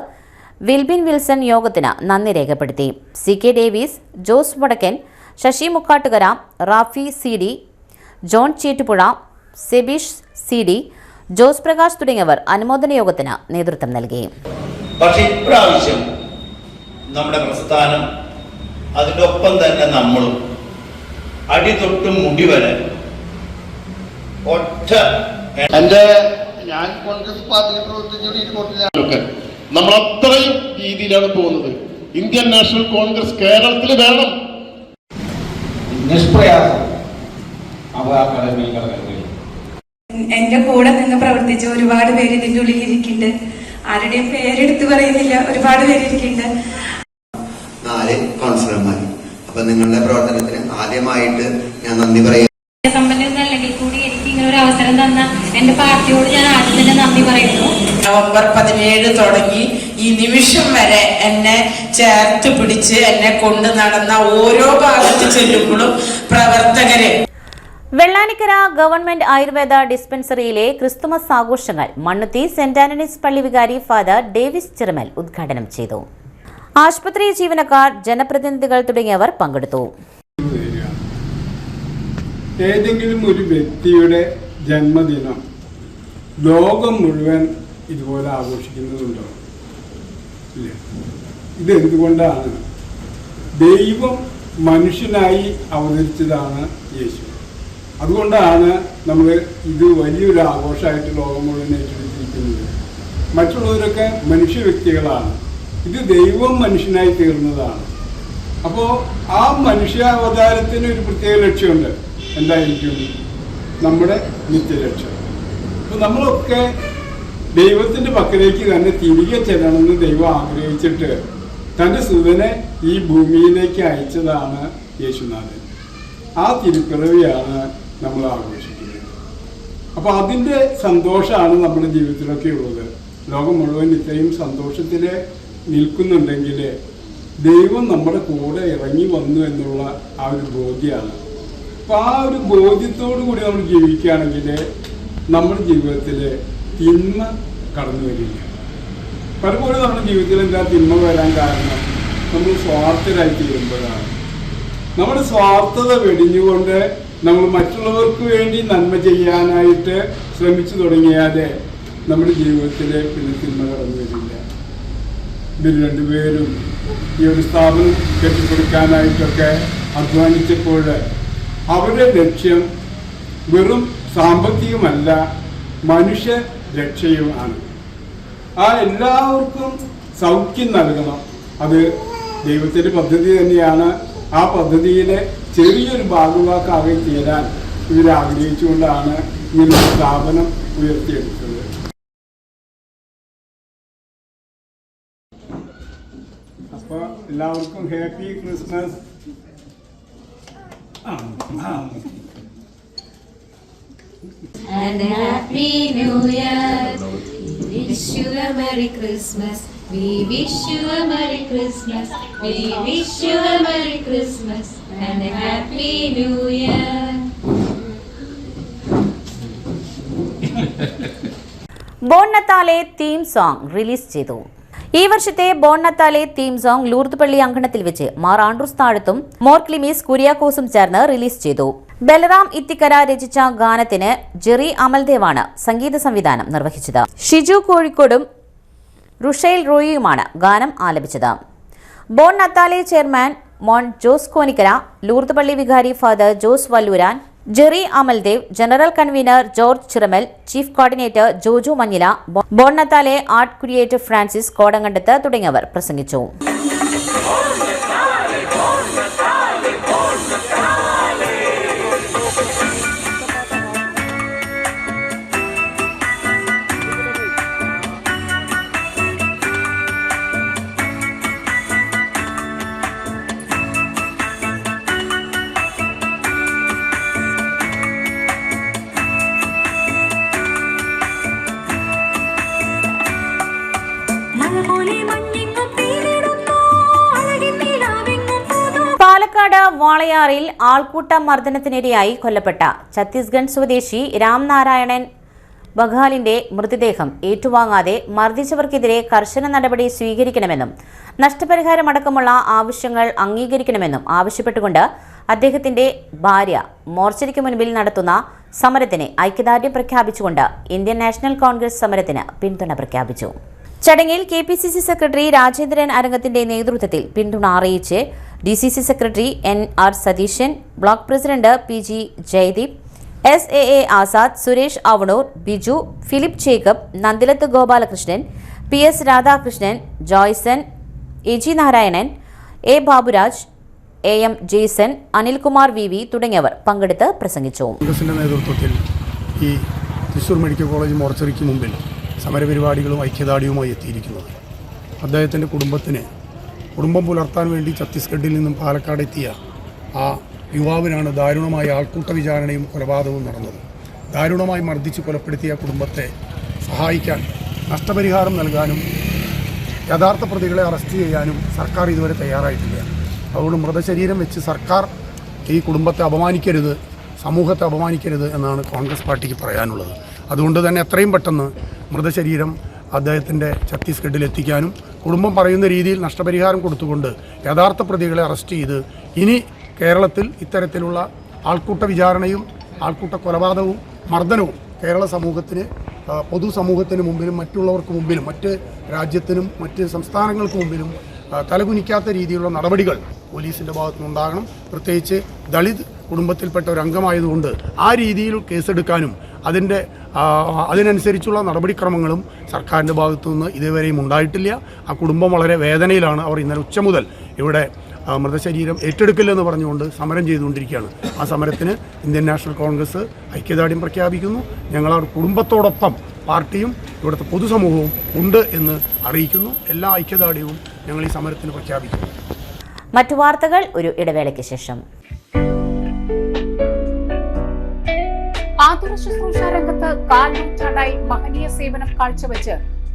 വിൽബിൻ വിൽസൺ യോഗത്തിന് നന്ദി രേഖപ്പെടുത്തി. CK Davis, Jose Vadakkan, Sasi Mukkattukara, Rafi CD, John Chettupuzha, Sebeesh CD, Jose Prakash തുടങ്ങിയവർ അനുമോദന യോഗത്തിന് നേതൃത്വം നൽകി. പക്ഷേ ഇപ്രാവശ്യം നമ്മുടെ പ്രസ്ഥാനം അതിൻ്റെ ഒപ്പം തന്നെ നമ്മളും അടിതൊട്ടും മുടി വരെ ഒറ്റ ഞാൻ കോൺഗ്രസ് പാർട്ടിയിൽ പ്രവർത്തിച്ചു നമ്മൾ അത്രയും രീതിയിലാണ് പോകുന്നത്. ഇന്ത്യൻ നാഷണൽ കോൺഗ്രസ് കേരളത്തിൽ വേണം. നിഷ്പ്രയാസം അവർ ആ കടമയിൽ കടക്കാൻ കഴിയും. എന്റെ കൂടെ നിന്ന് പ്രവർത്തിച്ച ഒരുപാട് പേര് ഇതിന്റെ ഉള്ളിൽ ഇരിക്കുന്നുണ്ട്. ആരുടെയും പേരെടുത്ത് പറയുന്നില്ല, ഒരുപാട് പേര് ഇരിക്കുന്നുണ്ട്. 4 കൗൺസിലർമാർ. അപ്പൊ നിങ്ങളുടെ പ്രവർത്തനത്തിന് ആദ്യമായിട്ട് ഞാൻ നന്ദി പറയാം. സമ്പന്നല്ലെങ്കിൽ കൂടി എനിക്ക് ഇങ്ങനെ ഒരു അവസരം തന്ന എന്റെ പാർട്ടിയോട് ഞാൻ ആദ്യം തന്നെ നന്ദി പറയുന്നു. നവംബർ 17 തുടങ്ങി ഈ നിമിഷം വരെ എന്നെ ചേർത്ത് പിടിച്ച് എന്നെ കൊണ്ട് നടന്ന ഓരോ ഭാഗത്ത് ചെല്ലുമ്പോഴും പ്രവർത്തകരെ. വെള്ളാനിക്കര ഗവൺമെന്റ് ആയുർവേദ ഡിസ്പെൻസറിയിലെ ക്രിസ്തുമസ് ആഘോഷങ്ങൾ മണ്ണുത്തി സെന്റ് ആന്റണീസ് പള്ളി വികാരി ഫാദർ ഡേവിസ് ചിറമൽ ഉദ്ഘാടനം ചെയ്തു. ആശുപത്രി ജീവനക്കാർ, ജനപ്രതിനിധികൾ തുടങ്ങിയവർ പങ്കെടുത്തു. ഏതെങ്കിലും ഒരു വ്യക്തിയുടെ ജന്മദിനം ലോകം മുഴുവൻ ഇതുപോലെ ആഘോഷിക്കുന്നതുണ്ടോ? ഇല്ല. ഇതെന്തുകൊണ്ടാണ്? ദൈവം മനുഷ്യനായി അവതരിച്ചതാണ് യേശു. അതുകൊണ്ടാണ് നമ്മൾ ഇത് വലിയൊരു ആഘോഷമായിട്ട് ലോകം മുഴുവൻ ഏറ്റെടുത്തിരിക്കുന്നത്. മറ്റുള്ളവരൊക്കെ മനുഷ്യ വ്യക്തികളാണ്, ഇത് ദൈവം മനുഷ്യനായി തീർന്നതാണ്. അപ്പോൾ ആ മനുഷ്യാവതാരത്തിന് ഒരു പ്രത്യേക ലക്ഷ്യമുണ്ട്. എന്തായിരിക്കും? നമ്മുടെ നിത്യലക്ഷ്യം. അപ്പോൾ നമ്മളൊക്കെ ദൈവത്തിൻ്റെ പക്കലേക്ക് തന്നെ തിരികെ ചെല്ലണമെന്ന് ദൈവം ആഗ്രഹിച്ചിട്ട് തൻ്റെ സുതനെ ഈ ഭൂമിയിലേക്ക് അയച്ചതാണ് യേശുനാഥൻ. ആ തിരുപ്പിറവിയാണ് നമ്മൾ ആഘോഷിക്കുന്നത്. അപ്പോൾ അതിൻ്റെ സന്തോഷമാണ് നമ്മുടെ ജീവിതത്തിലൊക്കെ ഉള്ളത്. ലോകം മുഴുവൻ ഇത്രയും സന്തോഷത്തിൽ നിൽക്കുന്നുണ്ടെങ്കിൽ ദൈവം നമ്മുടെ കൂടെ ഇറങ്ങി വന്നു എന്നുള്ള ആ ഒരു ബോധ്യമാണ്. അപ്പോൾ ആ ഒരു ബോധ്യത്തോടു കൂടി നമ്മൾ ജീവിക്കുകയാണെങ്കിൽ നമ്മുടെ ജീവിതത്തിൽ തിന്മ കടന്നു വരില്ല. പലപ്പോഴും നമ്മുടെ ജീവിതത്തിൽ എന്താ തിന്മ വരാൻ കാരണം? നമ്മൾ സ്വാർത്ഥരായി തീരുമ്പോഴാണ്. നമ്മുടെ സ്വാർത്ഥത വെടിഞ്ഞുകൊണ്ട് നമ്മൾ മറ്റുള്ളവർക്ക് വേണ്ടി നന്മ ചെയ്യാനായിട്ട് ശ്രമിച്ചു തുടങ്ങിയാൽ നമ്മുടെ ജീവിതത്തിൽ പിന്നെ തിന്മ കടന്നു വരില്ല. ഇവർ രണ്ടുപേരും ഈ ഒരു സ്ഥാപനം കെട്ടിപ്പടുക്കാനായിട്ടൊക്കെ അധ്വാനിച്ചപ്പോൾ അവരുടെ ലക്ഷ്യം വെറും സാമ്പത്തികമല്ല, മനുഷ്യ രക്ഷയുമാണ്. ആ എല്ലാവർക്കും സൗഖ്യം നൽകണം. അത് ദൈവത്തിൻ്റെ പദ്ധതി തന്നെയാണ്. ആ പദ്ധതിയിലെ ചെറിയൊരു ഭാഗവാക്കാകെ തീരാൻ ഇവരാഗ്രഹിച്ചുകൊണ്ടാണ് ഇങ്ങനൊരു സ്ഥാപനം ഉയർത്തിയെടുത്തത്. അപ്പോൾ എല്ലാവർക്കും happy Christmas. And a happy new year. We wish you a Merry Christmas. We wish you a Merry Christmas. We wish you a Merry Christmas and a happy new year. Bon Natale theme song release ചെയ്തു. ഈ വർഷത്തെ Bon Natale theme song Lourdes പള്ളി അങ്കണത്തിൽ വെച്ച് മാർ ആൻഡ്രൂസ് താഴത്തും മോർ ക്ലിമീസ് കുര്യാക്കോസും ചേർന്ന് റിലീസ് ചെയ്തു. ബലറാം ഇത്തിക്കര രചിച്ച ഗാനത്തിന് ജെറി അമൽദേവാണ് സംഗീത സംവിധാനം നിർവഹിച്ചത്. ഷിജു കോഴിക്കോടും റുഷൈൽ റോയിയുമാണ് ഗാനം ആലപിച്ചത്. Bon Natale chairman Mon Jose Konikkara, Lourdes പള്ളി വികാരി father Jose Valluran, Jerry Amaldev, general convener George Chiramal, chief coordinator Joju Manjila, Bon Natale art creator Francis Kodankandath തുടങ്ങിയവർ പ്രസംഗിച്ചു. പാലക്കാട് വാളയാറിൽ ആൾക്കൂട്ട മർദ്ദനത്തിനിരയായി കൊല്ലപ്പെട്ട ഛത്തീസ്ഗഡ് സ്വദേശി രാംനാരായണൻ ബഘാലിന്റെ മൃതദേഹം ഏറ്റുവാങ്ങാതെ മർദ്ദിച്ചവർക്കെതിരെ കർശന നടപടി സ്വീകരിക്കണമെന്നും നഷ്ടപരിഹാരമടക്കമുള്ള ആവശ്യങ്ങൾ അംഗീകരിക്കണമെന്നും ആവശ്യപ്പെട്ടുകൊണ്ട് അദ്ദേഹത്തിന്റെ ഭാര്യ മോർച്ചറിക്ക് മുൻപിൽ നടത്തുന്ന സമരത്തിന് ഐക്യദാർഢ്യം പ്രഖ്യാപിച്ചുകൊണ്ട് ഇന്ത്യൻ നാഷണൽ കോൺഗ്രസ് സമരത്തിന് പിന്തുണ പ്രഖ്യാപിച്ചു. ചടങ്ങിൽ KPCC സെക്രട്ടറി രാജേന്ദ്രൻ അരങ്ങത്തിന്റെ നേതൃത്വത്തിൽ പിന്തുണ അറിയിച്ച് DCC secretary NR Satheesan, block president PG Jayadeep, SAA Azad, Suresh Avanoor, Biju, Philip Jacob, Nandilath Gopalakrishnan, PS Radhakrishnan, Joyson, AG Narayanan, A Baburaj, AM Jaison, Anilkumar VV തുടങ്ങിയവർ പങ്കെടുത്ത് പ്രസംഗിച്ചു. കോൺഗ്രസിന്റെ നേതൃത്വത്തിൽ ഈ തൃശൂർ മെഡിക്കൽ കോളേജ് മോർച്ചറിക്ക് മുമ്പിൽ സമരപരിപാടികളും ഐക്യദാർഢ്യവുമായി എത്തിയിരിക്കുന്നത്. അദ്ദേഹത്തിൻ്റെ കുടുംബം പുലർത്താൻ വേണ്ടി ഛത്തീസ്ഗഡിൽ നിന്നും പാലക്കാട് എത്തിയ ആ യുവാവിനാണ് ദാരുണമായ ആൾക്കൂട്ട വിചാരണയും കൊലപാതകവും നടന്നത്. ദാരുണമായി മർദ്ദിച്ച് കൊലപ്പെടുത്തിയ കുടുംബത്തെ സഹായിക്കാൻ, നഷ്ടപരിഹാരം നൽകാനും യഥാർത്ഥ പ്രതികളെ അറസ്റ്റ് ചെയ്യാനും സർക്കാർ ഇതുവരെ തയ്യാറായിട്ടില്ല. അതുകൊണ്ട് മൃതശരീരം വെച്ച് സർക്കാർ ഈ കുടുംബത്തെ അപമാനിക്കരുത്, സമൂഹത്തെ അപമാനിക്കരുത് എന്നാണ് കോൺഗ്രസ് പാർട്ടിക്ക് പറയാനുള്ളത്. അതുകൊണ്ട് തന്നെ എത്രയും പെട്ടെന്ന് മൃതശരീരം അദ്ദേഹത്തിൻ്റെ ഛത്തീസ്ഗഡിൽ എത്തിക്കാനും കുടുംബം പറയുന്ന രീതിയിൽ നഷ്ടപരിഹാരം കൊടുത്തുകൊണ്ട് യഥാർത്ഥ പ്രതികളെ അറസ്റ്റ് ചെയ്ത് ഇനി കേരളത്തിൽ ഇത്തരത്തിലുള്ള ആൾക്കൂട്ട വിചാരണയും ആൾക്കൂട്ട കൊലപാതകവും മർദ്ദനവും കേരള സമൂഹത്തിന്, പൊതുസമൂഹത്തിന് മുമ്പിലും മറ്റുള്ളവർക്ക് മുമ്പിലും മറ്റ് രാജ്യത്തിനും മറ്റ് സംസ്ഥാനങ്ങൾക്ക് മുമ്പിലും തലകുനിക്കാത്ത രീതിയിലുള്ള നടപടികൾ പോലീസിൻ്റെ ഭാഗത്തുനിന്നുണ്ടാകണം. പ്രത്യേകിച്ച് ദളിത് കുടുംബത്തിൽപ്പെട്ട ഒരു അംഗമായതുകൊണ്ട് ആ രീതിയിൽ കേസെടുക്കാനും അതിനനുസരിച്ചുള്ള നടപടിക്രമങ്ങളും സർക്കാരിൻ്റെ ഭാഗത്തുനിന്ന് ഇതുവരെയും ഉണ്ടായിട്ടില്ല. ആ കുടുംബം വളരെ വേദനയിലാണ്. അവർ ഇന്നലെ ഉച്ച മുതൽ ഇവിടെ മൃതശരീരം ഏറ്റെടുക്കില്ലെന്ന് പറഞ്ഞുകൊണ്ട് സമരം ചെയ്തുകൊണ്ടിരിക്കുകയാണ്. ആ സമരത്തിന് ഇന്ത്യൻ നാഷണൽ കോൺഗ്രസ് ഐക്യദാർഢ്യം പ്രഖ്യാപിക്കുന്നു. ഞങ്ങൾ ആ കുടുംബത്തോടൊപ്പം പാർട്ടിയും ഇവിടുത്തെ പൊതുസമൂഹവും ഉണ്ട് എന്ന് അറിയിക്കുന്നു. എല്ലാ ഐക്യദാർഢ്യവും ഞങ്ങൾ ഈ സമരത്തിന് പ്രഖ്യാപിക്കുന്നു. മറ്റു വാർത്തകൾ ഒരു ഇടവേളയ്ക്ക് ശേഷം. ആതുര ശുശ്രൂഷ രംഗത്ത് കാൽനൂറ്റാണ്ടായി മഹനീയ സേവനം കാഴ്ചവെച്ച്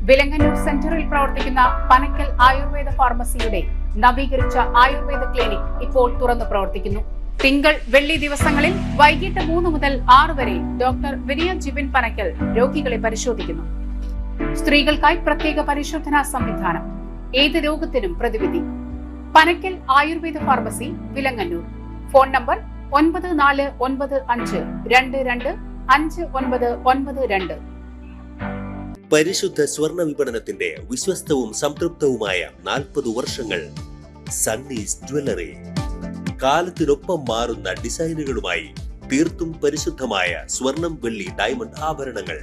വിലങ്ങന്നൂർ സെന്ററിൽ പ്രവർത്തിക്കുന്ന പനക്കൽ ആയുർവേദ ഫാർമസിയുടെ നവീകരിച്ച ആയുർവേദ ക്ലിനിക് ഇപ്പോൾ തുറന്നു പ്രവർത്തിക്കുന്നു. തിങ്കൾ, വെള്ളി ദിവസങ്ങളിൽ വൈകിട്ട് 3 മുതൽ 6 വരെ ഡോക്ടർ വിനയ ജിബിൻ പനക്കൽ രോഗികളെ പരിശോധിക്കുന്നു. സ്ത്രീകൾക്കായി പ്രത്യേക പരിശോധനാ സംവിധാനം, ഏത് രോഗത്തിനും പ്രതിവിധി. Panakkal Ayurveda pharmacy, Vilangannur. Phone number 9495225992. പരിശുദ്ധ സ്വർണ്ണ വിപണനത്തിന്റെ വിശ്വസ്തവും സംതൃപ്തവുമായ 40 വർഷങ്ങൾ. സണ്ണീസ് ജ്വല്ലറി. കാലത്തിനൊപ്പം മാറുന്ന ഡിസൈനുകളുമായി തീർത്തും പരിശുദ്ധമായ സ്വർണം, വെള്ളി, ഡയമണ്ട് ആഭരണങ്ങൾ.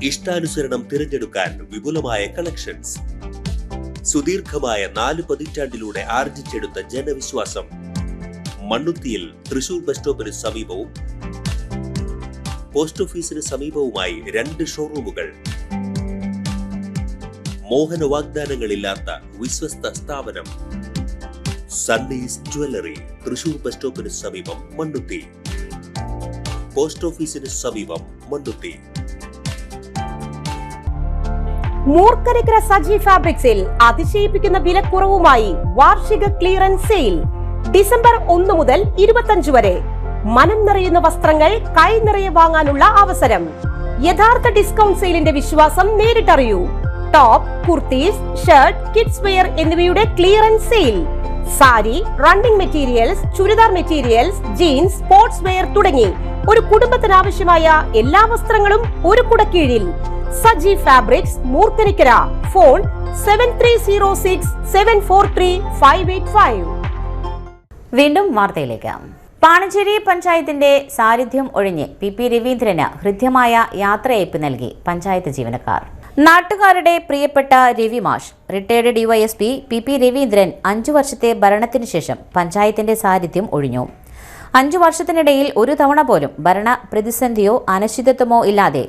ഇഷ്ടാനുസരണം തിരഞ്ഞെടുക്കാൻ വിപുലമായ കളക്ഷൻസ്. സുദീർഘമായ 4 പതിറ്റാണ്ടിലൂടെ ആർജിച്ചെടുത്ത ജനവിശ്വാസം. മണ്ണുത്തിയിൽ തൃശൂർ ബസ് സ്റ്റോപ്പിന് സമീപവും പോസ്റ്റ് ഓഫീസിന് സമീപവുമായി 2 ഷോറൂമുകൾ. മോഹന വാഗ്ദാനങ്ങളില്ലാത്ത വിശ്വസ്ത സ്ഥാപനം. സണ്ണീസ് ജ്വല്ലറി, തൃശൂർ ബസ് സ്റ്റോപ്പിന് സമീപം, മണ്ണുത്തി. പോസ്റ്റ് ഓഫീസിന് സമീപം, മണ്ണുത്തി. മൂർക്കരക്കര സജി ഫാബ്രിക്സിൽ അതിശയിപ്പിക്കുന്ന വിലക്കുറവുമായി വാർഷിക ക്ലിയറൻസ് സെയിൽ. ഡിസംബർ 1 മുതൽ 25 വരെ മനം നിറയുന്ന വസ്ത്രങ്ങൾ കൈ നിറയെ വാങ്ങാനുള്ള അവസരം. യഥാർത്ഥ ഡിസ്കൗണ്ട് സെയിലിന്റെ വിശ്വാസം നേരിട്ടറിയൂ. Top, kurtis, shirt, kids wear എന്നിവയുടെ clearance sale. Sari, running materials, churidar materials, jeans, sports wear തുടങ്ങി ഒരു കുടുംബത്തിന് ആവശ്യമായ എല്ലാ വസ്ത്രങ്ങളും ഒരു കുടക്കീഴിൽ. സജി ഫാബ്രിക്സ്, മൂർക്കനിക്കര. ഫോൺ 7306743585. വീണ്ടും വാർത്തയിലേക്ക്. പാണഞ്ചേരി പഞ്ചായത്തിന്റെ സാന്നിധ്യം ഒഴിഞ്ഞ് PP രവീന്ദ്രന് ഹൃദ്യമായ യാത്രയയപ്പ് നൽകി പഞ്ചായത്ത് ജീവനക്കാർ. നാട്ടുകാരുടെ പ്രിയപ്പെട്ട രവി മാഷ്, റിട്ടയർഡ് DYSP PP രവീന്ദ്രൻ 5 വർഷത്തെ ഭരണത്തിനു ശേഷം പഞ്ചായത്തിന്റെ സാന്നിധ്യം ഒഴിഞ്ഞു. 5 വർഷത്തിനിടയിൽ ഒരു തവണ പോലും ഭരണ പ്രതിസന്ധിയോ അനിശ്ചിതത്വമോ ഇല്ലാതെ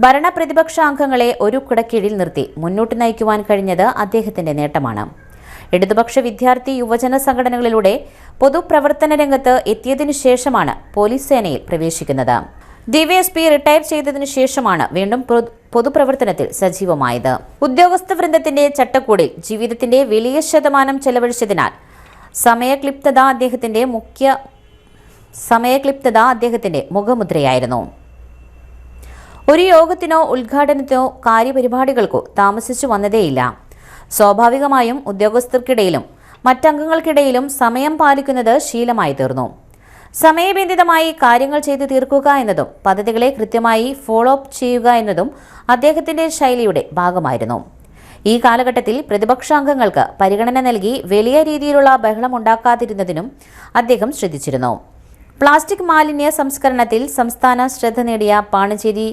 ഭരണ പ്രതിപക്ഷ അംഗങ്ങളെ ഒരു കുടക്കീഴിൽ നിർത്തി മുന്നോട്ട് നയിക്കുവാൻ കഴിഞ്ഞത് അദ്ദേഹത്തിന്റെ നേട്ടമാണ്. ഇടതുപക്ഷ വിദ്യാർത്ഥി യുവജന സംഘടനകളിലൂടെ പൊതുപ്രവർത്തന രംഗത്ത് എത്തിയതിനു ശേഷമാണ് പോലീസ് സേനയിൽ പ്രവേശിക്കുന്നത്. DYSP റിട്ടയർ ചെയ്തതിനു ശേഷമാണ് വീണ്ടും പൊതുപ്രവർത്തനത്തിൽ സജീവമായത്. ഉദ്യോഗസ്ഥ വൃന്ദത്തിന്റെ ചട്ടക്കൂടിൽ ജീവിതത്തിന്റെ വലിയ ശതമാനം ചെലവഴിച്ചതിനാൽ സമയക്ലിപ്തത അദ്ദേഹത്തിന്റെ മുഖമുദ്രയായിരുന്നു. ഒരു യോഗത്തിനോ ഉദ്ഘാടനത്തിനോ കാര്യപരിപാടികൾക്കോ താമസിച്ചു വന്നതേയില്ല. സ്വാഭാവികമായും ഉദ്യോഗസ്ഥർക്കിടയിലും മറ്റംഗങ്ങൾക്കിടയിലും സമയം പാലിക്കുന്നത് ശീലമായി തീർന്നു. സമയബന്ധിതമായി കാര്യങ്ങൾ ചെയ്തു തീർക്കുക എന്നതും പദ്ധതികളെ കൃത്യമായി ഫോളോ അപ്പ് ചെയ്യുക എന്നതും അദ്ദേഹത്തിന്റെ ശൈലിയുടെ ഭാഗമായിരുന്നു. ഈ കാലഘട്ടത്തിൽ പ്രതിപക്ഷാംഗങ്ങൾക്ക് പരിഗണന നൽകി വലിയ രീതിയിലുള്ള ബഹളമുണ്ടാക്കാതിരുന്നതിനും അദ്ദേഹം ശ്രദ്ധിച്ചിരുന്നു. പ്ലാസ്റ്റിക് മാലിന്യ സംസ്കരണത്തിൽ സംസ്ഥാന ശ്രദ്ധ നേടിയ പാണഞ്ചേരി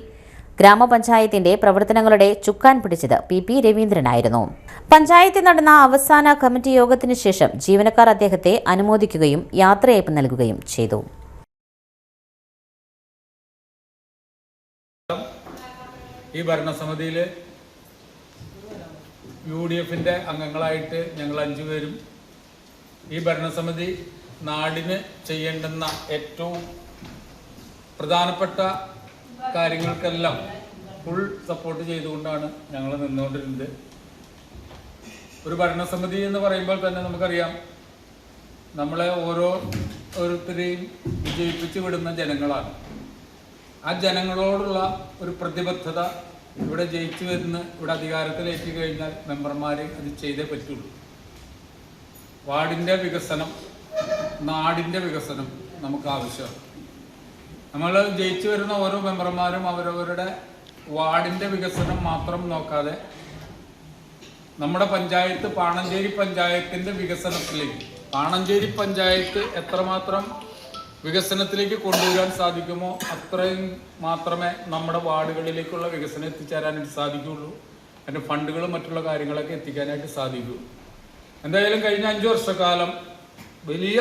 ഗ്രാമപഞ്ചായത്തിന്റെ പ്രവർത്തനങ്ങളുടെ ചുക്കാൻ പിടിച്ചത് പി രവീന്ദ്രനായിരുന്നു. പഞ്ചായത്തിൽ നടന്ന അവസാന കമ്മിറ്റി യോഗത്തിന് ശേഷം ജീവനക്കാർ അദ്ദേഹത്തെ അനുമോദിക്കുകയും യാത്രയയപ്പ് നൽകുകയും ചെയ്തു. ഈ ഭരണസമിതിയിൽ UDFന്റെ അംഗങ്ങളായിട്ട് ഞങ്ങൾ 5 പേരും ഈ ഭരണസമിതി നാടിന് ചെയ്യേണ്ടുന്ന ഏറ്റവും പ്രധാനപ്പെട്ട കാര്യങ്ങൾക്കെല്ലാം ഫുൾ സപ്പോർട്ട് ചെയ്തുകൊണ്ടാണ് ഞങ്ങൾ നിന്നുകൊണ്ടിരുന്നത്. ഒരു ഭരണസമിതി എന്ന് പറയുമ്പോൾ തന്നെ നമുക്കറിയാം, നമ്മളെ ഓരോരുത്തരെയും വിജയിപ്പിച്ച് വിടുന്ന ജനങ്ങളാണ്. ആ ജനങ്ങളോടുള്ള ഒരു പ്രതിബദ്ധത ഇവിടെ ജയിച്ചു വരുന്ന ഇവിടെ അധികാരത്തിലേറ്റി കഴിഞ്ഞാൽ മെമ്പർമാർ അത് ചെയ്തേ പറ്റുള്ളൂ. വാർഡിൻ്റെ വികസനം, നാടിൻ്റെ വികസനം നമുക്ക് ആവശ്യമാണ്. നമ്മൾ ജയിച്ചു വരുന്ന ഓരോ മെമ്പർമാരും അവരവരുടെ വാർഡിൻ്റെ വികസനം മാത്രം നോക്കാതെ നമ്മുടെ പഞ്ചായത്ത്, പാണഞ്ചേരി പഞ്ചായത്തിൻ്റെ വികസനത്തിലേക്ക്, പാണഞ്ചേരി പഞ്ചായത്ത് എത്രമാത്രം വികസനത്തിലേക്ക് കൊണ്ടുവരാൻ സാധിക്കുമോ അത്രയും മാത്രമേ നമ്മുടെ വാർഡുകളിലേക്കുള്ള വികസനം എത്തിച്ചേരാനായിട്ട് സാധിക്കുകയുള്ളൂ. അതിൻ്റെ ഫണ്ടുകളും മറ്റുള്ള കാര്യങ്ങളൊക്കെ എത്തിക്കാനായിട്ട് സാധിക്കൂ. എന്തായാലും കഴിഞ്ഞ 5 വർഷക്കാലം വലിയ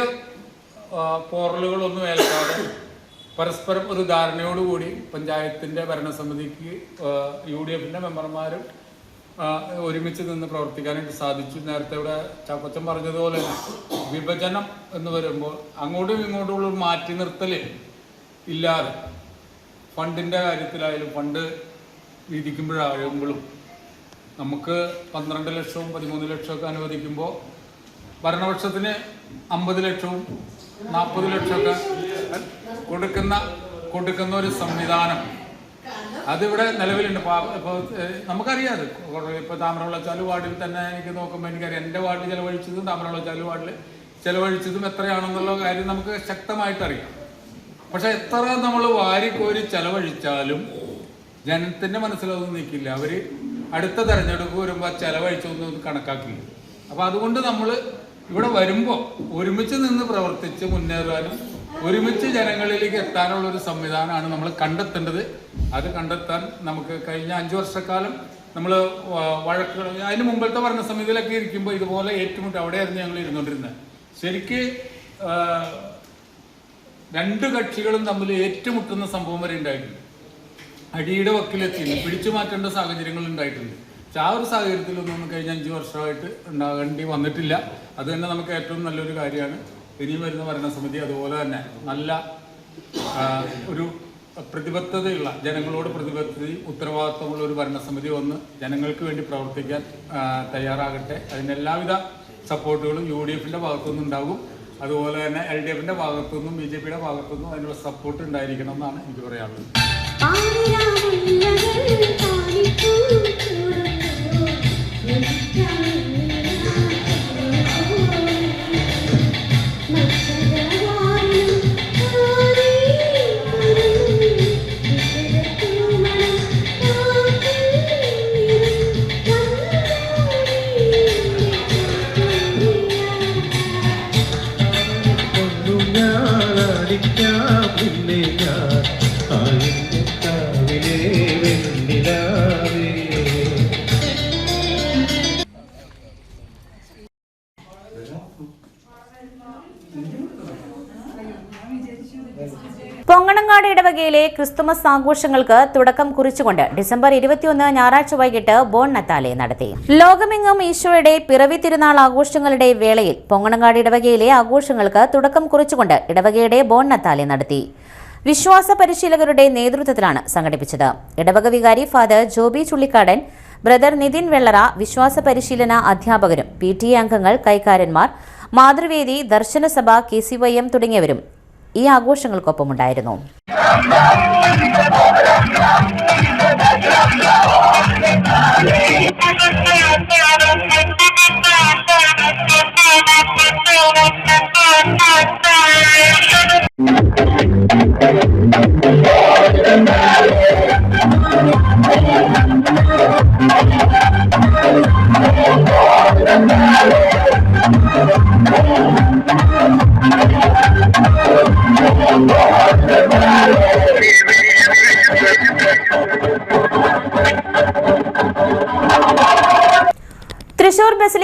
പോറലുകളൊന്നും ഏൽക്കാതെ പരസ്പരം ഒരു ധാരണയോടുകൂടി പഞ്ചായത്തിൻ്റെ ഭരണസമിതിക്ക് UDFന്റെ മെമ്പർമാരും ഒരുമിച്ച് നിന്ന് പ്രവർത്തിക്കാനായിട്ട് സാധിച്ചു. നേരത്തെ ഇവിടെ ചാക്കോച്ചൻ പറഞ്ഞതുപോലെ വിഭജനം എന്ന് വരുമ്പോൾ അങ്ങോട്ടും ഇങ്ങോട്ടുമുള്ള ഒരു മാറ്റി നിർത്തൽ ഇല്ലാതെ ഫണ്ടിൻ്റെ കാര്യത്തിലായാലും ഫണ്ട് വീതിക്കുമ്പോഴാകുമ്പോഴും നമുക്ക് 12 ലക്ഷവും 13 ലക്ഷമൊക്കെ അനുവദിക്കുമ്പോൾ ഭരണപക്ഷത്തിന് 50 ലക്ഷവും 40 ലക്ഷമൊക്കെ കൊടുക്കുന്ന ഒരു സംവിധാനം അതിവിടെ നിലവിലുണ്ട്. ഇപ്പോൾ നമുക്കറിയാം, ഇപ്പോൾ താമരവെള്ളച്ചാല് വാർഡിൽ തന്നെ എനിക്ക് നോക്കുമ്പോൾ എനിക്കറിയാം എൻ്റെ വാർഡിൽ ചിലവഴിച്ചതും താമരവെള്ളച്ചാല് വാർഡിൽ ചിലവഴിച്ചതും എത്രയാണെന്നുള്ള കാര്യം നമുക്ക് ശക്തമായിട്ടറിയാം. പക്ഷെ എത്ര നമ്മൾ വാരിക്കോരി ചിലവഴിച്ചാലും ജനത്തിൻ്റെ മനസ്സിലൊന്നും നിൽക്കില്ല. അവർ അടുത്ത തെരഞ്ഞെടുപ്പ് വരുമ്പോൾ ചിലവഴിച്ചൊന്നും കണക്കാക്കില്ല. അപ്പോൾ അതുകൊണ്ട് നമ്മൾ ഇവിടെ വരുമ്പോൾ ഒരുമിച്ച് നിന്ന് പ്രവർത്തിച്ച് മുന്നേറാനും ഒരുമിച്ച് ജനങ്ങളിലേക്ക് എത്താനുള്ളൊരു സംവിധാനമാണ് നമ്മൾ കണ്ടെത്തേണ്ടത്. അത് കണ്ടെത്താൻ നമുക്ക് കഴിഞ്ഞ 5 വർഷക്കാലം നമ്മൾ വഴക്കുകൾ, അതിന് മുമ്പത്തെ ഭരണസമിതിയിലൊക്കെ ഇരിക്കുമ്പോൾ ഇതുപോലെ ഏറ്റുമുട്ടി അവിടെയായിരുന്നു ഞങ്ങൾ ഇരുന്നുകൊണ്ടിരുന്നത്. ശരിക്ക് 2 കക്ഷികളും തമ്മിൽ ഏറ്റുമുട്ടുന്ന സംഭവം വരെ ഉണ്ടായിട്ടുണ്ട്. അടിയുടെ വക്കിലെത്തിയിട്ടുണ്ട്, പിടിച്ചു മാറ്റേണ്ട സാഹചര്യങ്ങൾ ഉണ്ടായിട്ടുണ്ട്. പക്ഷെ ആ ഒരു സാഹചര്യത്തിലൊന്നും കഴിഞ്ഞ 5 വർഷമായിട്ട് ഉണ്ടാകേണ്ടി വന്നിട്ടില്ല. അത് തന്നെ നമുക്ക് ഏറ്റവും നല്ലൊരു കാര്യമാണ്. ഇനിയും വരുന്ന ഭരണസമിതി അതുപോലെ തന്നെ നല്ല ഒരു പ്രതിബദ്ധതയുള്ള, ജനങ്ങളോട് പ്രതിബദ്ധതയും ഉത്തരവാദിത്വമുള്ള ഒരു ഭരണസമിതി വന്ന് ജനങ്ങൾക്ക് വേണ്ടി പ്രവർത്തിക്കാൻ തയ്യാറാകട്ടെ. അതിന് എല്ലാവിധ സപ്പോർട്ടുകളും UDFന്റെ ഭാഗത്തുനിന്നും ഉണ്ടാകും. അതുപോലെ തന്നെ LDFന്റെ ഭാഗത്തുനിന്നും BJPയുടെ ഭാഗത്തുനിന്നും അതിനുള്ള സപ്പോർട്ട് ഉണ്ടായിരിക്കണം എന്നാണ് എനിക്ക് പറയാനുള്ളത്. പൊങ്ങണങ്ങാട് ഇടവകയിലെ ക്രിസ്തുമസ് ആഘോഷങ്ങൾക്ക് തുടക്കം കുറിച്ചുകൊണ്ട് ഡിസംബർ 21 ഞായറാഴ്ച വൈകിട്ട് ബോൺ നത്താലെ നടത്തി. ലോകമെങ്ങും ഈശോയുടെ പിറവി തിരുനാൾ ആഘോഷങ്ങളുടെ വേളയിൽ പൊങ്ങണങ്ങാട് ഇടവകയിലെ ആഘോഷങ്ങൾക്ക് തുടക്കം കുറിച്ചുകൊണ്ട് ഇടവകയുടെ ബോൺ നത്താലെ നടത്തി. വിശ്വാസ പരിശീലകരുടെ നേതൃത്വത്തിലാണ് സംഘടിപ്പിച്ചത്. ഇടവക വികാരി ഫാദർ ജോബി ചുള്ളിക്കാടൻ, ബ്രദർ നിതിൻ വെള്ളറ, വിശ്വാസ പരിശീലന അധ്യാപകരും PTA അംഗങ്ങൾ, കൈക്കാരന്മാർ, മാതൃവേദി, ദർശനസഭ, KCYM തുടങ്ങിയവരും ഈ ആഘോഷങ്ങൾക്കൊപ്പമുണ്ടായിരുന്നു.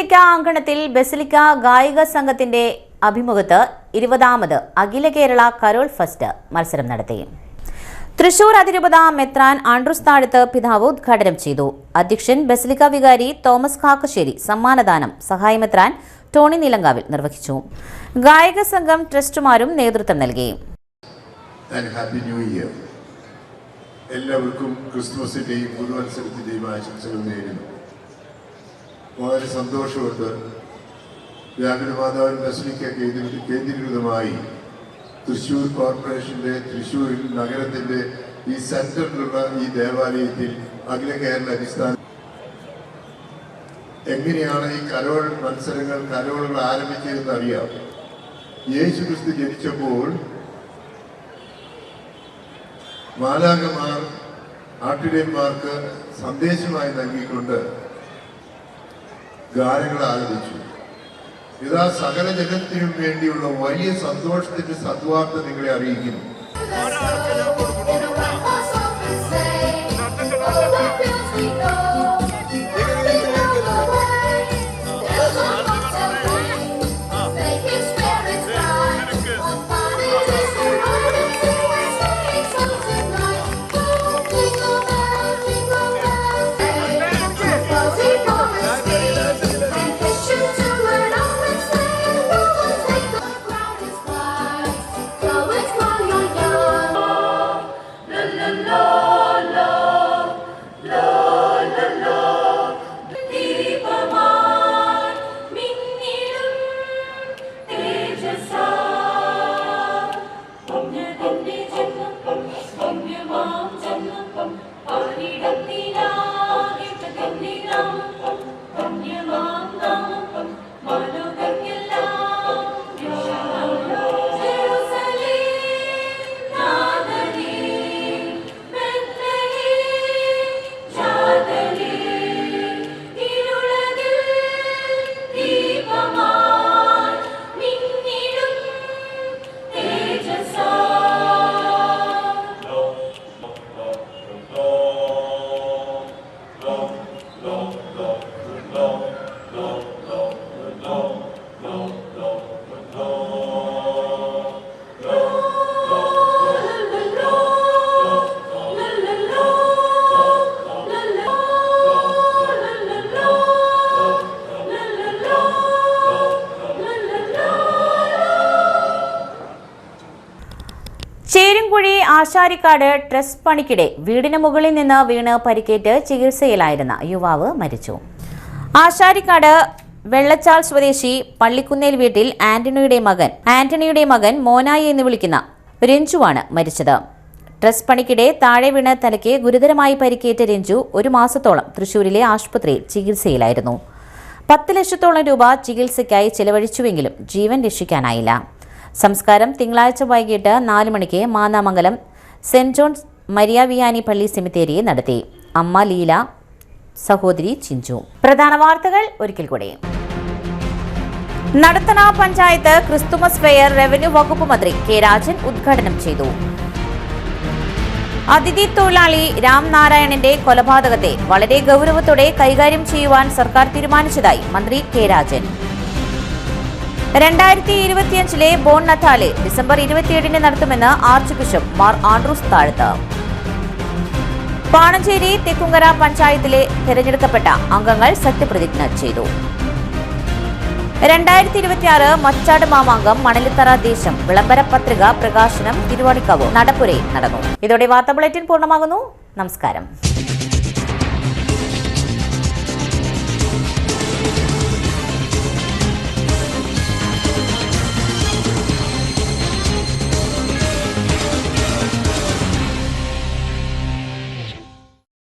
ബസിലിക്ക അങ്കണത്തിൽ ബസിലിക്ക ഗായിക സംഘത്തിന്റെ അഭിമുഖത്ത് 20ാമത് അഖില കേരള കരോൾ ഫസ്റ്റ് മത്സരം നടത്തി. തൃശൂർ അതിരൂപത മെത്രാൻ ആൻഡ്രൂസ് താഴത്ത് പിതാവ് ഉദ്ഘാടനം ചെയ്തു. അധ്യക്ഷൻ ബസിലിക്ക വികാരി തോമസ് കാക്കശ്ശേരി സമ്മാനദാനം സഹായമെത്രാൻ ടോണി നീലങ്കാവിൽ നിർവഹിച്ചു. ഗായക സംഘം ട്രസ്റ്റുമാരും നേതൃത്വം നൽകി. എല്ലാവർക്കും ക്രിസ്തുമസിന്റെയും പുതുവത്സരത്തിന്റെയും ആശംസകൾ നേരുന്നു. വളരെ സന്തോഷമുണ്ട്. വ്യാകുലമാതാവിൻ ബസിലിക്ക കേന്ദ്രീകൃതമായി തൃശ്ശൂർ കോർപ്പറേഷന്റെ തൃശ്ശൂർ നഗരത്തിന്റെ ഈ സെന്ററിലുള്ള ഈ ദേവാലയത്തിൽ അഖില കേരള അടിസ്ഥാന എങ്ങനെയാണ് ഈ കരോൾ മത്സരങ്ങൾ കരോളുകൾ ആരംഭിച്ചതെന്ന് അറിയാം. യേശു ക്രിസ്തു ജനിച്ചപ്പോൾ മാലാഖമാർ ആട്ടിടയന്മാർക്ക് സന്ദേശമായി നൽകിക്കൊണ്ട് ഗാനങ്ങൾ ആരംഭിച്ചു. ഇതാ സകല ജനത്തിനും വേണ്ടിയുള്ള വലിയ സന്തോഷത്തിന്റെ സദ്വാർത്ത നിങ്ങളെ അറിയിക്കുന്നു. ചേരുംകുഴി ആശാരിക്കാട് ട്രസ് പണിക്കിടെ വീടിന് മുകളിൽ നിന്ന് വീണ് പരിക്കേറ്റ് ചികിത്സയിലായിരുന്ന യുവാവ് മരിച്ചു. ആശാരിക്കാട് വെള്ളച്ചാൽ സ്വദേശി പള്ളിക്കുന്നേൽ വീട്ടിൽ ആന്റണിയുടെ മകൻ മോനായി എന്ന് വിളിക്കുന്ന രഞ്ജുവാണ് മരിച്ചത്. ട്രസ് പണിക്കിടെ താഴെ വീണ് തലയ്ക്ക് ഗുരുതരമായി പരിക്കേറ്റ രഞ്ജു 1 മാസത്തോളം തൃശൂരിലെ ആശുപത്രിയിൽ ചികിത്സയിലായിരുന്നു. 10 ലക്ഷത്തോളം രൂപ ചികിത്സയ്ക്കായി ചെലവഴിച്ചുവെങ്കിലും ജീവൻ രക്ഷിക്കാനായില്ല. സംസ്കാരം തിങ്കളാഴ്ച വൈകിട്ട് 4 മണിക്ക് Mannamangalam Saint John's Maria Vianney പള്ളി സെമിത്തേരിയിൽ നടത്തി. അമ്മ ലീല, സഹോദരി ചിഞ്ചു. പ്രധാന വാർത്തകൾ ഒരിക്കൽ കൂടി. നടത്തണ പഞ്ചായത്ത് ക്രിസ്തുമസ് ഫെയർ റവന്യൂ വകുപ്പ് മന്ത്രി കെ രാജൻ ഉദ്ഘാടനം ചെയ്തു. അതിഥി തൊഴിലാളി രാംനാരായണന്റെ കൊലപാതകത്തെ വളരെ ഗൗരവത്തോടെ കൈകാര്യം ചെയ്യുവാൻ സർക്കാർ തീരുമാനിച്ചതായി മന്ത്രി കെ രാജൻ. 2025 ബോൺ നത്താലെ ഡിസംബർ 27 നടത്തുമെന്ന് ആർച്ച് ബിഷപ്പ് മാർ ആൻഡ്രൂസ് താഴത്ത്. പാണഞ്ചേരി തെക്കുങ്കര പഞ്ചായത്തിലെ തിരഞ്ഞെടുക്കപ്പെട്ട അംഗങ്ങൾ സത്യപ്രതിജ്ഞ ചെയ്തു. 2026 മച്ചാട് മാമാങ്കം മണലിത്തറ ദേശം വിളംബര പത്രിക പ്രകാശനം തിരുവാണിക്കാവ് നടപ്പുരയിൽ നടന്നു. ഇതോടെ വാർത്താ ബുള്ളറ്റിൻ പൂർണ്ണമാകുന്നു. നമസ്കാരം.